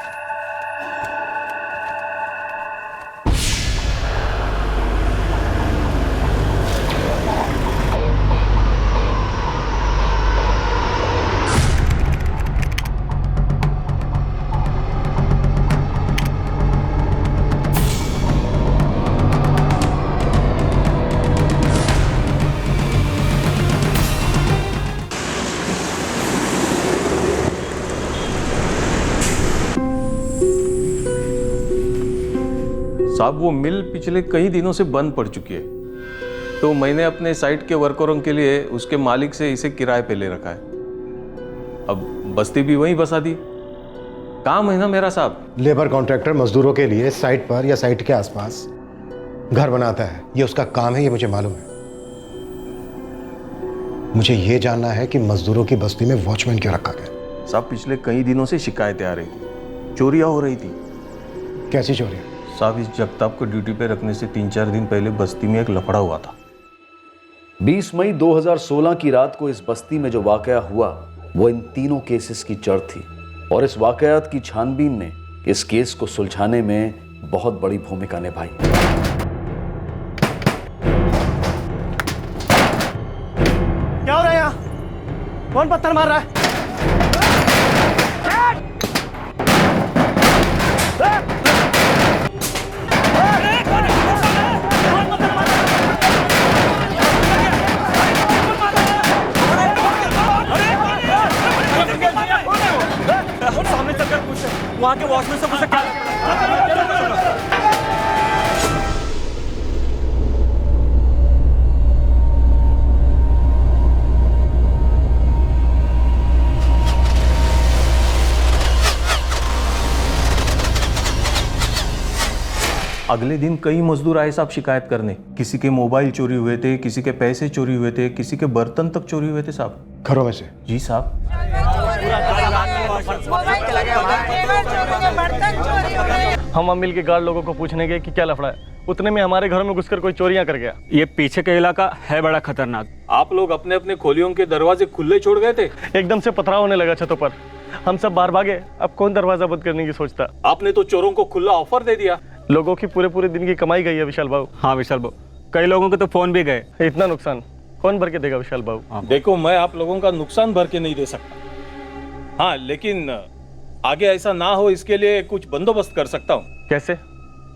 Speaker 9: साहब वो मिल पिछले कई दिनों से बंद पड़ चुकी है, तो मैंने अपने साइट के वर्करों के लिए उसके मालिक से इसे किराए पे ले रखा है. अब बस्ती भी वहीं बसा दी. काम है ना मेरा साहब.
Speaker 19: लेबर कॉन्ट्रैक्टर मजदूरों के लिए साइट पर या साइट के आसपास घर बनाता है, ये उसका काम है, ये मुझे मालूम है. मुझे ये जानना है कि मजदूरों की बस्ती में वॉचमैन क्यों रखा गया.
Speaker 9: साहब पिछले कई दिनों से शिकायतें आ रही थी, चोरियां हो रही थी.
Speaker 19: कैसी चोरियां?
Speaker 9: साहब इस जगताप को ड्यूटी पे रखने से 3-4 दिन पहले बस्ती में एक लफड़ा हुआ था.
Speaker 10: 20 मई 2016 की रात को इस बस्ती में जो वाकया हुआ वो इन तीनों केसेस की जड़ थी, और इस वाकयात की छानबीन ने इस केस को सुलझाने में बहुत बड़ी भूमिका निभाई.
Speaker 20: क्या हो रहा है यहाँ? कौन पत्थर मार रहा है?
Speaker 17: वहां के वॉचमैन से पूछे क्या?
Speaker 9: अगले दिन कई मजदूर आए साहब शिकायत करने. किसी के मोबाइल चोरी हुए थे, किसी के पैसे चोरी हुए थे, किसी के बर्तन तक चोरी हुए थे साहब.
Speaker 19: घरों में से?
Speaker 9: जी साहब.
Speaker 2: हम मिल के गार्ड लोगों को पूछने गए कि क्या लफड़ा है, उतने में हमारे घरों में घुसकर कोई चोरियां कर गया।
Speaker 11: ये पीछे का इलाका है बड़ा खतरनाक।
Speaker 9: आप लोग अपने अपने खोलियों के दरवाजे खुले छोड़ गए थे।
Speaker 2: एकदम से पथराव होने लगा छतों पर, हम सब बाहर भागे। अब कौन दरवाजा बंद करने की सोचता।
Speaker 9: आपने तो चोरों को खुला ऑफर दे दिया।
Speaker 2: लोगों की पूरे दिन की कमाई गई है विशाल बाबू।
Speaker 11: हाँ विशाल बाबू, कई लोगों के तो फोन भी गए।
Speaker 2: इतना नुकसान कौन भर के देगा विशाल बाबू?
Speaker 9: देखो, मैं आप लोगों का नुकसान भर के नहीं दे सकता, हाँ, लेकिन आगे ऐसा ना हो इसके लिए कुछ बंदोबस्त कर सकता हूँ।
Speaker 2: कैसे?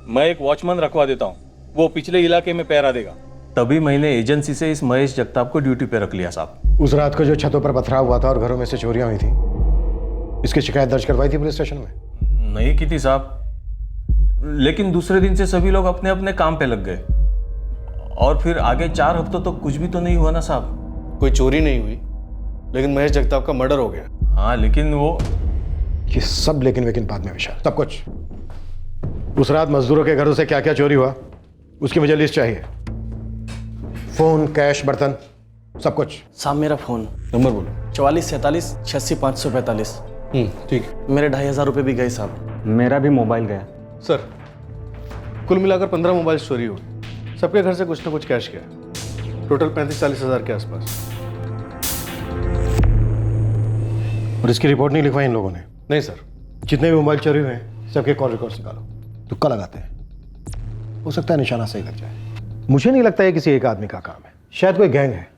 Speaker 9: मैं एक वॉचमैन रखवा देता हूँ, वो पिछले इलाके में पहरा देगा। तभी मैंने एजेंसी से इस महेश जगताप को ड्यूटी पे रख लिया साहब।
Speaker 13: उस रात को जो छतों पर पथराव हुआ था और घरों में से चोरियां हुई थी, इसकी शिकायत दर्ज करवाई थी पुलिस स्टेशन में?
Speaker 9: नहीं की थी साहब, लेकिन दूसरे दिन से सभी लोग अपने अपने काम पे लग गए और फिर आगे 4 हफ्तों तो कुछ भी तो नहीं हुआ ना साहब।
Speaker 19: कोई चोरी नहीं हुई, लेकिन महेश जगताप का मर्डर हो गया।
Speaker 9: हाँ, लेकिन वो
Speaker 13: ये सब लेकिन बाद में विशाल, सब कुछ। उस रात मजदूरों के घरों से क्या क्या चोरी हुआ उसकी मुझे लिस्ट चाहिए। फोन, कैश, बर्तन, सब कुछ।
Speaker 15: साहब मेरा फोन
Speaker 19: नंबर बोलो।
Speaker 15: 4447
Speaker 19: ठीक।
Speaker 15: मेरे 2500 रुपये भी गए साहब।
Speaker 11: मेरा भी मोबाइल गया।
Speaker 19: सर, कुल मिलाकर 15 मोबाइल चोरी हुए, सबके घर से कुछ ना कुछ कैश गया, टोटल 35-40 हज़ार के आसपास।
Speaker 13: और इसकी रिपोर्ट नहीं लिखवाई इन लोगों ने?
Speaker 19: नहीं सर।
Speaker 13: जितने भी मोबाइल चोरी हुए हैं सबके कॉल रिकॉर्ड्स निकालो, तुक्का लगाते हैं, हो सकता है निशाना सही लग जाए। मुझे नहीं लगता है किसी एक आदमी का काम है, शायद कोई गैंग है,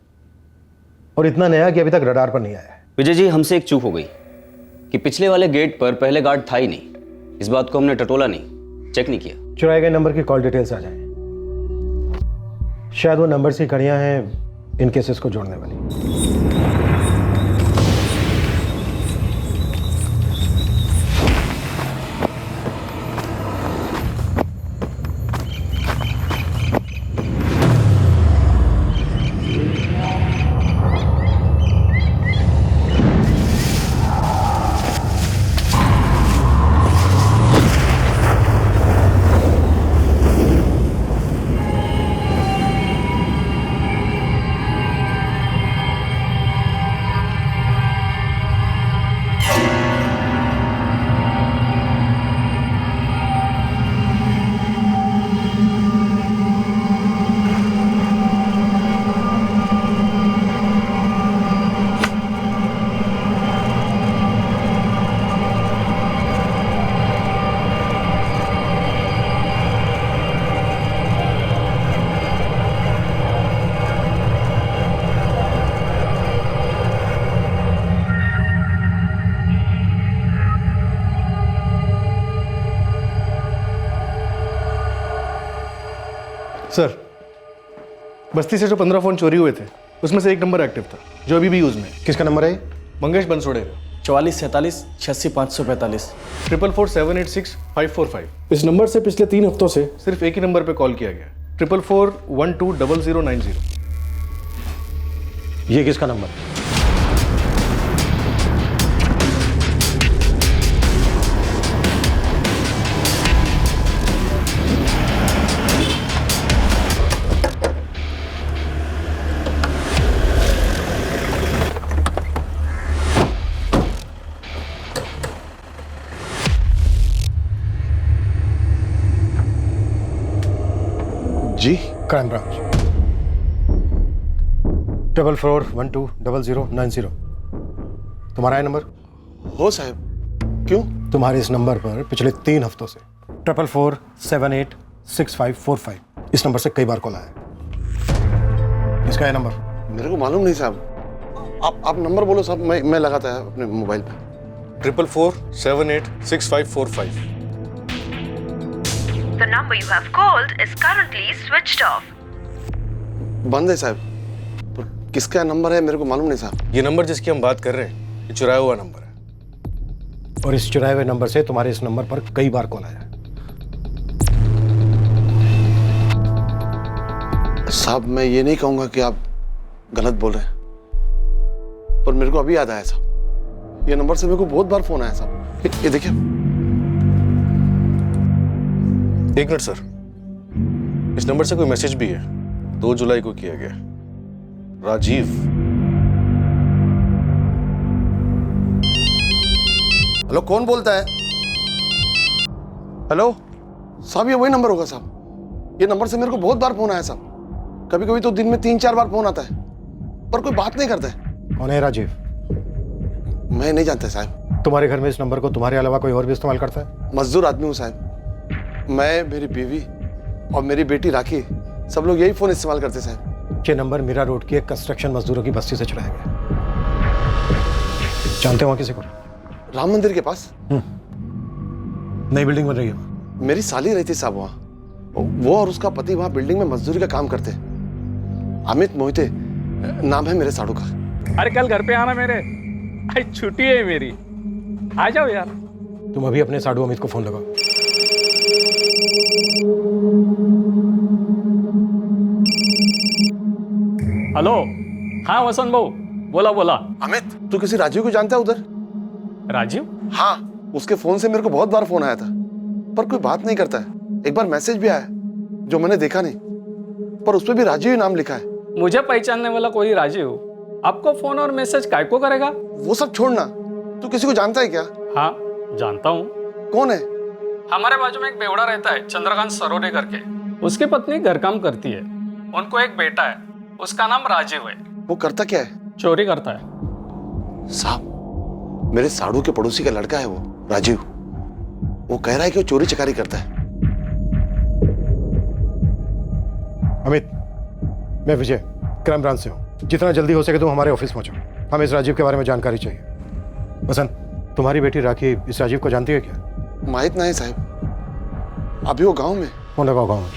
Speaker 13: और इतना नया कि अभी तक रडार पर नहीं आया है।
Speaker 7: विजय जी, हमसे एक चूक हो गई कि पिछले वाले गेट पर पहले गार्ड था ही नहीं। इस बात को हमने टटोला नहीं, चेक नहीं किया।
Speaker 13: चुराए गए नंबर की कॉल डिटेल्स आ जाए, शायद वो नंबर की कड़ियां हैं इन केसेस को जोड़ने वाली।
Speaker 19: सर, बस्ती से जो 15 फोन चोरी हुए थे उसमें से एक नंबर एक्टिव था जो अभी भी यूज में है।
Speaker 13: किसका नंबर है?
Speaker 19: मंगेश बंसोड़े।
Speaker 15: 4447
Speaker 19: 444-786-545। इस नंबर से पिछले 3 हफ्तों से सिर्फ एक ही नंबर पे कॉल किया गया, 444-120090।
Speaker 13: ये किसका नंबर?
Speaker 19: जी,
Speaker 13: क्राइम ब्रांच। 444-120090। तुम्हारा है नंबर?
Speaker 19: हो साहब। क्यों?
Speaker 13: तुम्हारे इस नंबर पर पिछले 3 हफ्तों से 444-786-545 इस नंबर से कई बार कॉल आया। इसका है नंबर?
Speaker 19: मेरे को मालूम नहीं साहब। आप नंबर बोलो साहब, मैं लगाता है अपने मोबाइल पे। 444-786-6545।
Speaker 14: The number you have called is currently switched off.
Speaker 19: बंद है साहब। तो किसका नंबर है मेरे को मालूम नहीं साहब। ये नंबर जिसकी हम बात कर रहे हैं ये चुराया हुआ नंबर है।
Speaker 13: और इस चुराए हुए नंबर से तुम्हारे इस नंबर पर कई बार कॉल आया।
Speaker 19: साहब, मैं ये नहीं कहूंगा कि आप गलत बोल रहे हैं, पर मेरे को अभी याद आया साहब, ये नंबर से मेरे को बहुत बार फोन आया साहब। ये देखिए। एक मिनट सर, इस नंबर से कोई मैसेज भी है, 2 जुलाई को किया गया। राजीव। हेलो, कौन बोलता है? हेलो।
Speaker 3: साहब ये वही नंबर होगा साहब। ये नंबर से मेरे को बहुत बार फोन आया साहब। कभी कभी तो दिन में 3-4 बार फोन आता है, पर कोई बात नहीं करता है।
Speaker 13: कौन है राजीव?
Speaker 3: मैं नहीं जानता साहब।
Speaker 13: तुम्हारे घर में इस नंबर को तुम्हारे अलावा कोई और भी इस्तेमाल करता है?
Speaker 3: मजदूर आदमी हूँ साहब। मैं, मेरी बीवी और मेरी बेटी राखी, सब लोग यही फोन इस्तेमाल करते साहब।
Speaker 13: ये नंबर मीरा रोड की एक कंस्ट्रक्शन मजदूरों की बस्ती से चलाया गया। जानते हो किसी को?
Speaker 3: राम मंदिर के पास
Speaker 13: नई बिल्डिंग बन रही है।
Speaker 3: मेरी साली रहती साहब वहाँ। वो और उसका पति वहाँ बिल्डिंग में मजदूरी का काम करते। अमित मोहिते नाम है मेरे साड़ू का।
Speaker 11: अरे कल घर पे आना मेरे, छुट्टी है मेरी, आ जाओ यार।
Speaker 13: तुम अभी अपने साड़ू अमित को फोन लगाओ।
Speaker 11: हेलो, हाँ वसंत भाऊ, बोला बोला।
Speaker 3: अमित, तू किसी राजीव को जानता है उधर?
Speaker 11: राजीव?
Speaker 3: हाँ, उसके फोन से मेरे को बहुत बार फोन आया था, पर कोई बात नहीं करता है। एक बार मैसेज भी आया जो मैंने देखा नहीं, पर उसपे भी राजीव ही नाम लिखा है।
Speaker 11: मुझे पहचानने वाला कोई राजीव आपको फोन और मैसेज काय को करेगा?
Speaker 3: वो सब छोड़ना, तू किसी को जानता है क्या?
Speaker 11: हाँ जानता हूँ।
Speaker 3: कौन है?
Speaker 11: हमारे बाजू में एक बेवड़ा रहता है, चंद्रकांत सरोदे करके। उसकी पत्नी घर काम करती है, उनको एक बेटा है, उसका नाम राजीव है।
Speaker 3: वो करता क्या है?
Speaker 11: चोरी करता है
Speaker 3: साहब। मेरे साड़ू के पड़ोसी का लड़का है वो राजीव। वो कह रहा है कि वो चोरी चकारी करता है।
Speaker 13: अमित, मैं विजय, क्राइम ब्रांच से हूँ। जितना जल्दी हो सके तुम हमारे ऑफिस पहुंचो, हमें इस राजीव के बारे में जानकारी चाहिए। वसंत, तुम्हारी बेटी राखी इस राजीव को जानती है क्या?
Speaker 3: माहित नहीं साहब, अभी वो गांव में।
Speaker 13: फोन लगाओ गाँव में।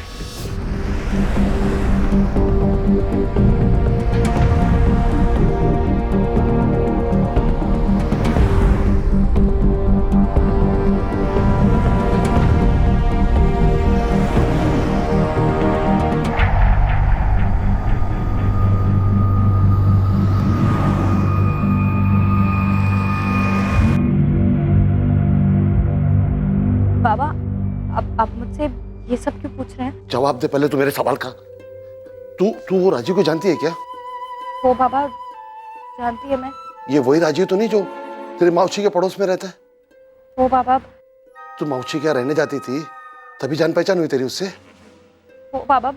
Speaker 21: बाबा, आप मुझसे ये सब क्यों पूछ रहे हैं?
Speaker 3: जवाब दे पहले तू मेरे सवाल का। तू वो राजीव को जानती है क्या?
Speaker 21: वो बाबा, जानती है मैं।
Speaker 3: ये वही राजीव तो नहीं जो तेरे मौसी के पड़ोस में रहता है?
Speaker 21: वो बाबा।
Speaker 3: तू मौसी क्या रहने जाती थी, तभी जान पहचान हुई तेरी उससे?
Speaker 21: वो बाबा,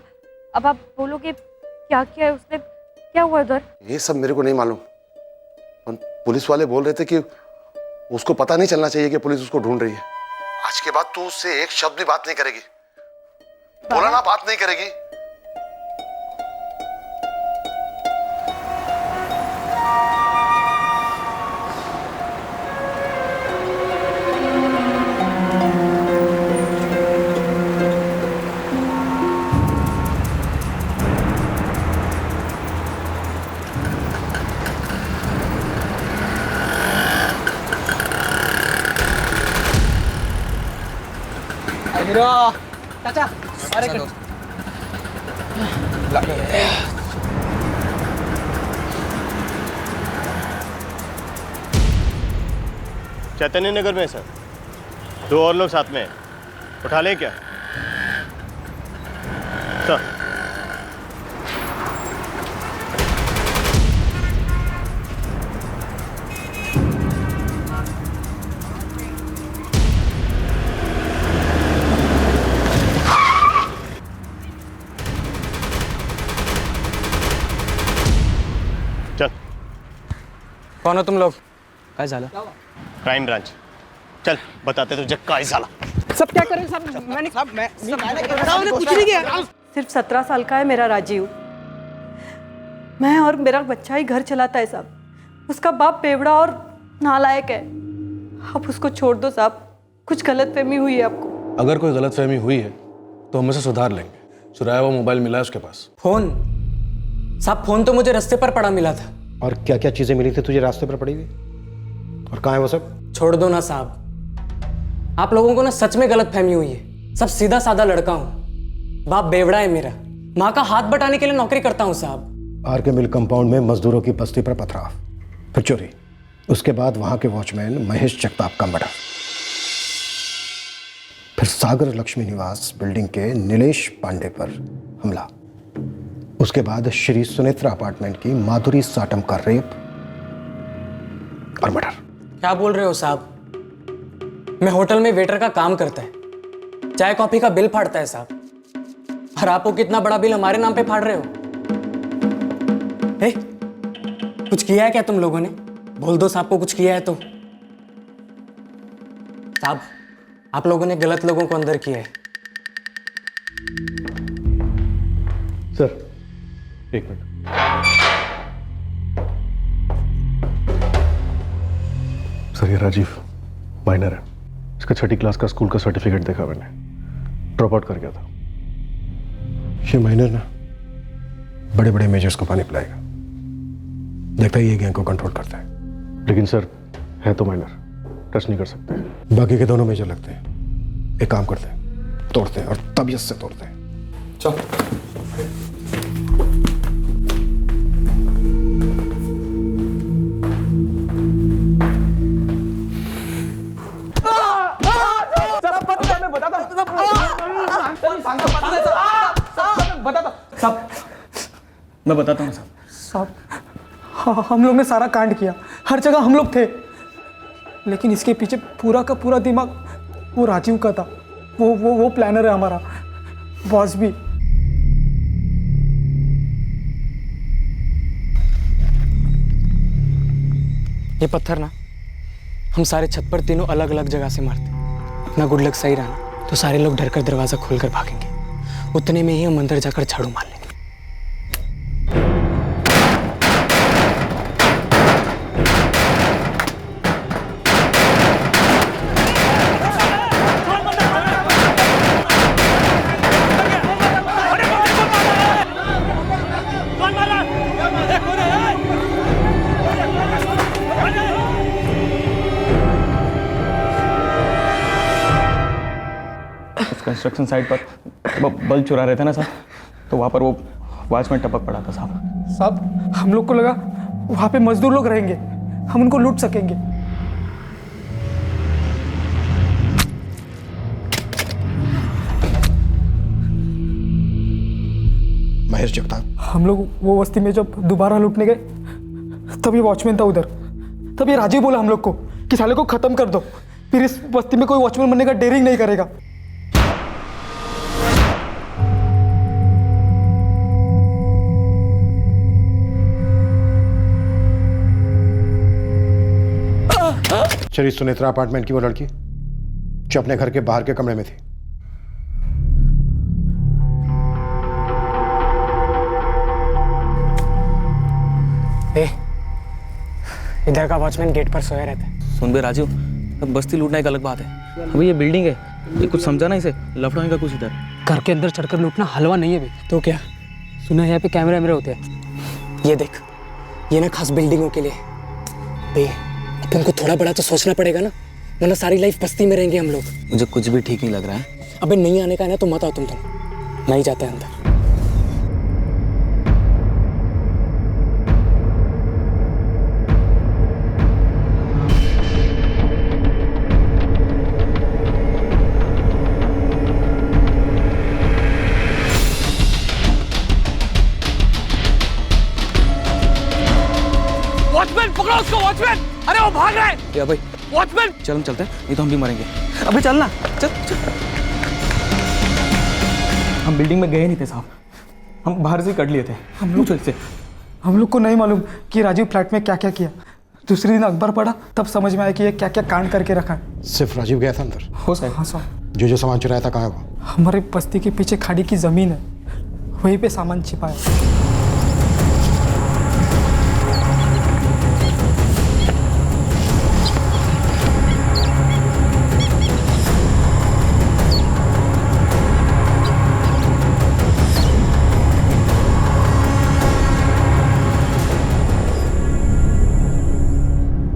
Speaker 21: अब आप बोलोगे क्या किया है उसने, क्या हुआ उधर?
Speaker 3: ये सब मेरे को नहीं मालूम, पर पुलिस वाले बोल रहे थे कि उसको पता नहीं चलना चाहिए कि पुलिस उसको ढूंढ रही है। आज के बाद तू उससे एक शब्द भी बात नहीं करेगी। बोला ना, बात नहीं करेगी।
Speaker 8: चाचा, अरे
Speaker 2: चैतन्य नगर में सर, 2 और लोग साथ में हैं। उठा लें क्या सर? चल।
Speaker 8: कौन हो तुम लोग? काय झालं?
Speaker 2: Crime branch. चल बताते तुझे काय झाला।
Speaker 8: सब क्या करें साहब? मैंने कुछ नहीं किया।
Speaker 22: सिर्फ 17 साल का है मेरा राजीव। मैं और मेरा बच्चा ही घर चलाता है साहब। उसका बाप बेवड़ा और नालायक है। आप उसको छोड़ दो साहब, कुछ गलतफहमी हुई है आपको।
Speaker 23: अगर कोई गलतफहमी हुई है तो हम उसे सुधार लेंगे। चुराया हुआ मोबाइल मिला है उसके पास।
Speaker 8: फोन साहब, फोन तो मुझे रास्ते पर पड़ा मिला था।
Speaker 13: और क्या क्या चीजें मिली थी तुझे रास्ते पर पड़ी हुई? और कहाँ है वो सब?
Speaker 8: छोड़ दो ना साहब, आप लोगों को ना सच में गलतफहमी हुई है। सब सीधा साधा लड़का हूँ, बाप बेवड़ा है मेरा, माँ का हाथ बटाने के लिए नौकरी करता हूँ साहब।
Speaker 13: आर के मिल कंपाउंड में मजदूरों की बस्ती पर पथराव, फिर चोरी, उसके बाद वहां के वॉचमैन महेश जगताप का मर्डर, फिर सागर लक्ष्मी निवास बिल्डिंग के नीलेश पांडे पर हमला, उसके बाद श्री सुनेत्रा अपार्टमेंट की माधुरी साटम का रेप और मर्डर।
Speaker 8: क्या बोल रहे हो साहब? मैं होटल में वेटर का काम करता है, चाय कॉफी का बिल फाड़ता है साहब, और आप वो कितना बड़ा बिल हमारे नाम पे फाड़ रहे हो। ए, कुछ किया है क्या तुम लोगों ने? बोल दो साहब को कुछ किया है तो। साहब, आप लोगों ने गलत लोगों को अंदर किया है।
Speaker 13: सर एक मिनट। सर ये राजीव माइनर है, इसका 6ठी क्लास का स्कूल का सर्टिफिकेट देखा मैंने, ड्रॉप आउट कर गया था। ये माइनर ना बड़े बड़े मेजर्स को पानी पिलाएगा, देखता ही ये गैंग को कंट्रोल करता है। लेकिन सर है तो माइनर, टच नहीं कर सकते। बाकी के दोनों मेजर लगते हैं। एक काम करते हैं, तोड़ते हैं और तबीयत से तोड़ते हैं।
Speaker 8: चल।
Speaker 15: मैं बताता हूँ
Speaker 8: साहब, हम लोग ने सारा कांड किया, हर जगह हम लोग थे, लेकिन इसके पीछे पूरा का पूरा दिमाग वो राजीव का था। वो प्लानर है हमारा, बॉस भी। ये पत्थर ना हम सारे छत पर तीनों अलग अलग जगह से मारते। अपना गुड लक सही रहा ना तो सारे लोग डरकर दरवाजा खोलकर भागेंगे, उतने में ही हम अंदर जाकर झाड़ू मार लेंगे।
Speaker 15: कंस्ट्रक्शन साइट पर बल्ब चुरा रहे थे ना साहब, तो वहाँ पर वो वॉचमैन टपक पड़ा था साहब।
Speaker 8: साहब, हम लोग को लगा वहाँ पे मजदूर लोग रहेंगे, हम उनको लूट सकेंगे।
Speaker 13: महेश जगताप,
Speaker 8: हम लोग वो बस्ती में जब दोबारा लूटने गए तभी वॉचमैन था उधर। तभी राजीव बोला हम लोग को कि साले को खत्म कर दो, फिर इस बस्ती में कोई वॉचमैन बनने का डेयरिंग नहीं करेगा।
Speaker 13: चलिए सुनेत्रा अपार्टमेंट की वो लड़की जो अपने घर के बाहर के कमरे में थी।
Speaker 8: इधर का वॉचमैन गेट पर सोया रहता है।
Speaker 15: सुन बे राजीव, अब बस्ती लूटना एक अलग बात है। अभी ये बिल्डिंग है, ये कुछ समझा ना, इसे लफड़ाने का कुछ इधर।
Speaker 8: घर के अंदर चढ़कर लूटना हलवा नहीं है भी तो क्या? सुना है यहाँ पे कैमरे वैमरे होते हैं। ये देख, ये ना खास बिल्डिंगों के लिए बे, अपन को थोड़ा बड़ा तो सोचना पड़ेगा ना, वरना सारी लाइफ बस्ती में रहेंगे हम लोग।
Speaker 15: मुझे कुछ भी ठीक नहीं लग रहा है।
Speaker 8: अबे नहीं आने का है ना तो मत आओ तुम नहीं जाते अंदर।
Speaker 11: वॉचमैन पकड़ो उसको, वॉचमैन! अरे वो भाग रहा है।
Speaker 15: क्या भाई?
Speaker 11: वॉचमैन!
Speaker 15: चल हम चलते हैं, नहीं तो हम भी मरेंगे। अबे चलना, चल चल। हम बिल्डिंग में गए नहीं थे साहब, हम बाहर से कर लिए थे। हम
Speaker 8: लोग को नहीं मालूम कि राजीव फ्लैट में क्या क्या किया। दूसरे दिन अखबार पढ़ा तब समझ में आया कि ये क्या क्या कांड करके रखा है।
Speaker 13: सिर्फ राजीव गया था अंदर?
Speaker 8: हो साहब। हाँ साहब।
Speaker 13: जो सामान चुराया था कहाँ वो?
Speaker 8: हमारे बस्ती के पीछे खाड़ी की जमीन है, वहीं पे सामान छिपाया।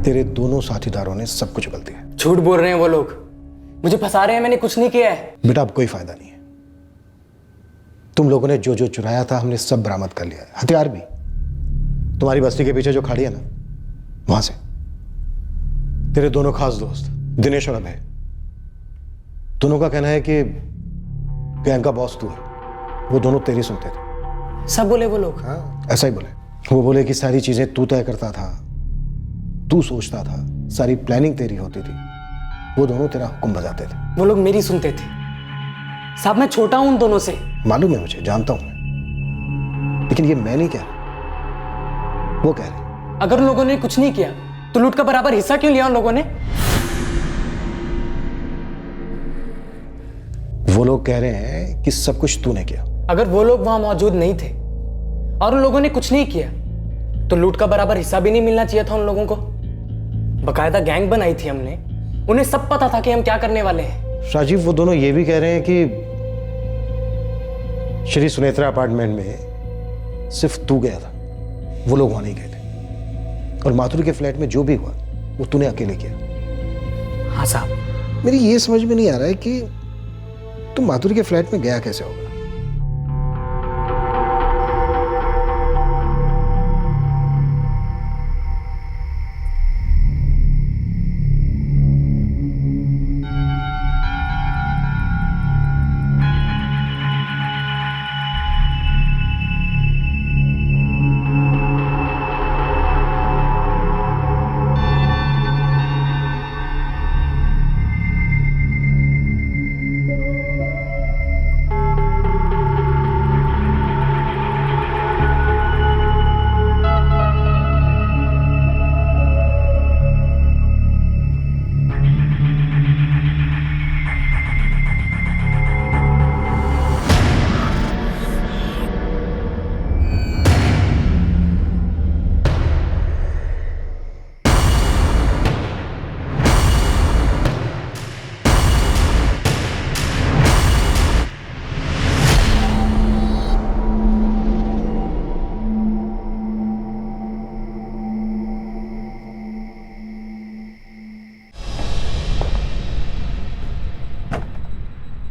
Speaker 13: तेरे दोनों साथीदारों ने सब कुछ गलती है।
Speaker 8: झूठ बोल रहे हैं वो लोग, मुझे फंसा रहे हैं, मैंने कुछ नहीं किया है।
Speaker 13: बेटा अब कोई फायदा नहीं है, तुम लोगों ने जो जो चुराया था हमने सब बरामद कर लिया है, हथियार भी। तुम्हारी बस्ती के पीछे जो खाड़ी है ना, वहां से तेरे दोनों खास दोस्त दिनेश और अभय, दोनों का कहना है कि गैंग का बॉस तू है। वो दोनों तेरी सुनते थे।
Speaker 8: सब बोले वो लोग?
Speaker 13: हाँ ऐसा ही बोले। वो बोले कि सारी चीजें तू तय करता था, तू सोचता था, सारी प्लानिंग तेरी होती थी, वो दोनों तेरा हुक्म बजाते थे।
Speaker 8: वो लोग मेरी सुनते थे,
Speaker 1: साहब मैं छोटा हूं उन दोनों से।
Speaker 19: मालूम है मुझे, जानता हूं मैं, लेकिन ये मैं नहीं कह रहा, वो कह रहे।
Speaker 1: अगर उन लोगों ने कुछ नहीं किया तो लूट का बराबर हिस्सा क्यों लिया उन लोगों ने?
Speaker 19: वो लोग कह रहे हैं कि सब कुछ तूने किया।
Speaker 1: अगर वो लोग वहां मौजूद नहीं थे और उन लोगों ने कुछ नहीं किया तो लूट का बराबर हिस्सा भी नहीं मिलना चाहिए था उन लोगों को। बकायदा गैंग बनाई थी हमने, उन्हें सब पता था कि हम क्या करने वाले हैं।
Speaker 19: राजीव, वो दोनों ये भी कह रहे हैं कि श्री सुनेत्रा अपार्टमेंट में सिर्फ तू गया था, वो लोग वहां नहीं गए थे, और माथुर के फ्लैट में जो भी हुआ वो तूने अकेले किया।
Speaker 1: हाँ साहब।
Speaker 19: मेरी ये समझ में नहीं आ रहा है कि तू माथुर के फ्लैट में गया कैसे होगा।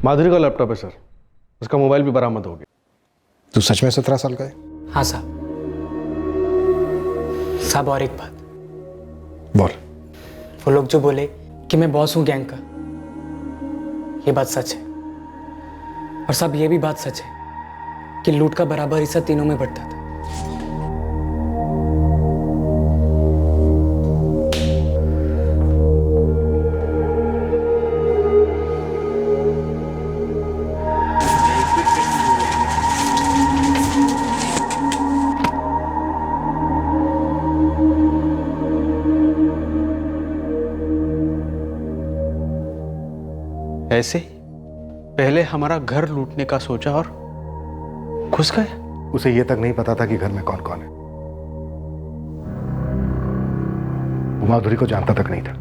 Speaker 23: माधुरी का लैपटॉप है सर, उसका मोबाइल भी बरामद हो गया।
Speaker 19: तू सच में 17 साल का है?
Speaker 1: हाँ साहब। साहब और एक बात।
Speaker 19: बोल।
Speaker 1: वो लोग जो बोले कि मैं बॉस हूं गैंग का, ये बात सच है। और साहब ये भी बात सच है कि लूट का बराबर हिस्सा तीनों में बढ़ता था।
Speaker 23: ऐसे पहले हमारा घर लूटने का सोचा और घुस गए।
Speaker 19: उसे यह तक नहीं पता था कि घर में कौन कौन है। वो माधुरी को जानता तक नहीं था।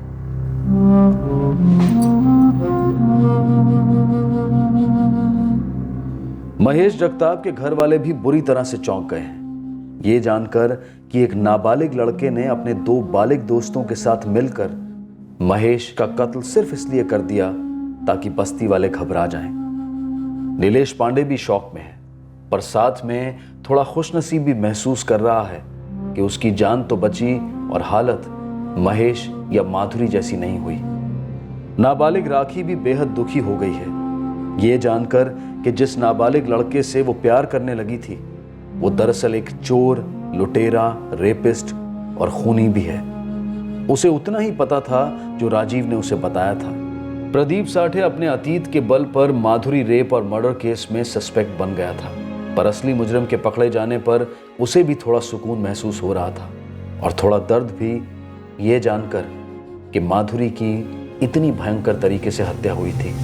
Speaker 10: महेश जगताप के घर वाले भी बुरी तरह से चौंक गए हैं ये जानकर कि एक नाबालिग लड़के ने अपने 2 बालिग दोस्तों के साथ मिलकर महेश का कत्ल सिर्फ इसलिए कर दिया ताकि बस्ती वाले घबरा जाएं। नीलेश पांडे भी शौक में है, पर साथ में थोड़ा खुशनसीब भी महसूस कर रहा है कि उसकी जान तो बची और हालत महेश या माधुरी जैसी नहीं हुई। नाबालिग राखी भी बेहद दुखी हो गई है ये जानकर कि जिस नाबालिग लड़के से वो प्यार करने लगी थी वो दरअसल एक चोर, लुटेरा, रेपिस्ट और खूनी भी है। उसे उतना ही पता था जो राजीव ने उसे बताया था। प्रदीप साठे अपने अतीत के बल पर माधुरी रेप और मर्डर केस में सस्पेक्ट बन गया था, पर असली मुजरिम के पकड़े जाने पर उसे भी थोड़ा सुकून महसूस हो रहा था और थोड़ा दर्द भी ये जानकर कि माधुरी की इतनी भयंकर तरीके से हत्या हुई थी।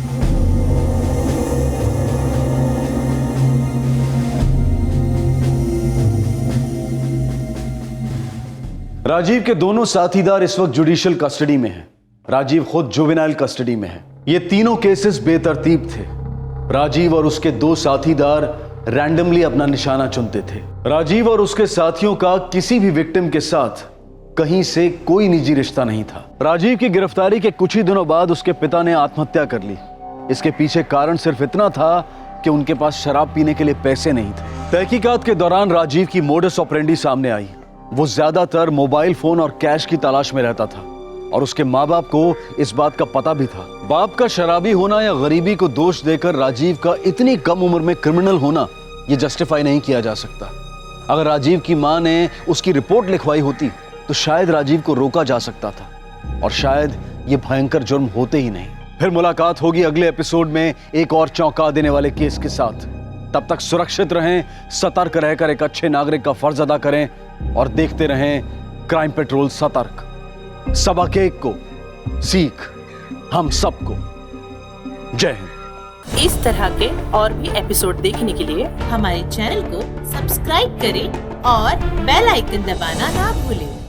Speaker 10: राजीव के दोनों साथीदार इस वक्त जुडिशियल कस्टडी में हैं। राजीव खुद जुवेनाइल कस्टडी में है। ये तीनों केसेस बेतरतीब थे। राजीव और उसके 2 साथीदार रैंडमली अपना निशाना चुनते थे। राजीव और उसके साथियों का किसी भी विक्टिम के साथ कहीं से कोई निजी रिश्ता नहीं था। राजीव की गिरफ्तारी के कुछ ही दिनों बाद उसके पिता ने आत्महत्या कर ली। इसके पीछे कारण सिर्फ इतना था कि उनके पास शराब पीने के लिए पैसे नहीं थे। तहकीकात के दौरान राजीव की मोडस ऑपरेंडी सामने आई। वो ज्यादातर मोबाइल फोन और कैश की तलाश में रहता था और उसके माँ बाप को इस बात का पता भी था। बाप का शराबी होना या गरीबी को दोष देकर राजीव का इतनी कम उम्र में क्रिमिनल होना ये जस्टिफाई नहीं किया जा सकता। अगर राजीव की माँ ने उसकी रिपोर्ट लिखवाई होती तो शायद राजीव को रोका जा सकता था और शायद ये भयंकर जुर्म होते ही नहीं। फिर मुलाकात होगी अगले एपिसोड में एक और चौंका देने वाले केस के साथ। तब तक सुरक्षित रहें, सतर्क रहकर एक अच्छे नागरिक का फर्ज अदा करें और देखते रहें क्राइम पेट्रोल सतर्क। सबक एक को सीख हम सबको। जय हिंद।
Speaker 4: इस तरह के और भी एपिसोड देखने के लिए हमारे चैनल को सब्सक्राइब करें और बेल आइकन दबाना ना भूलें।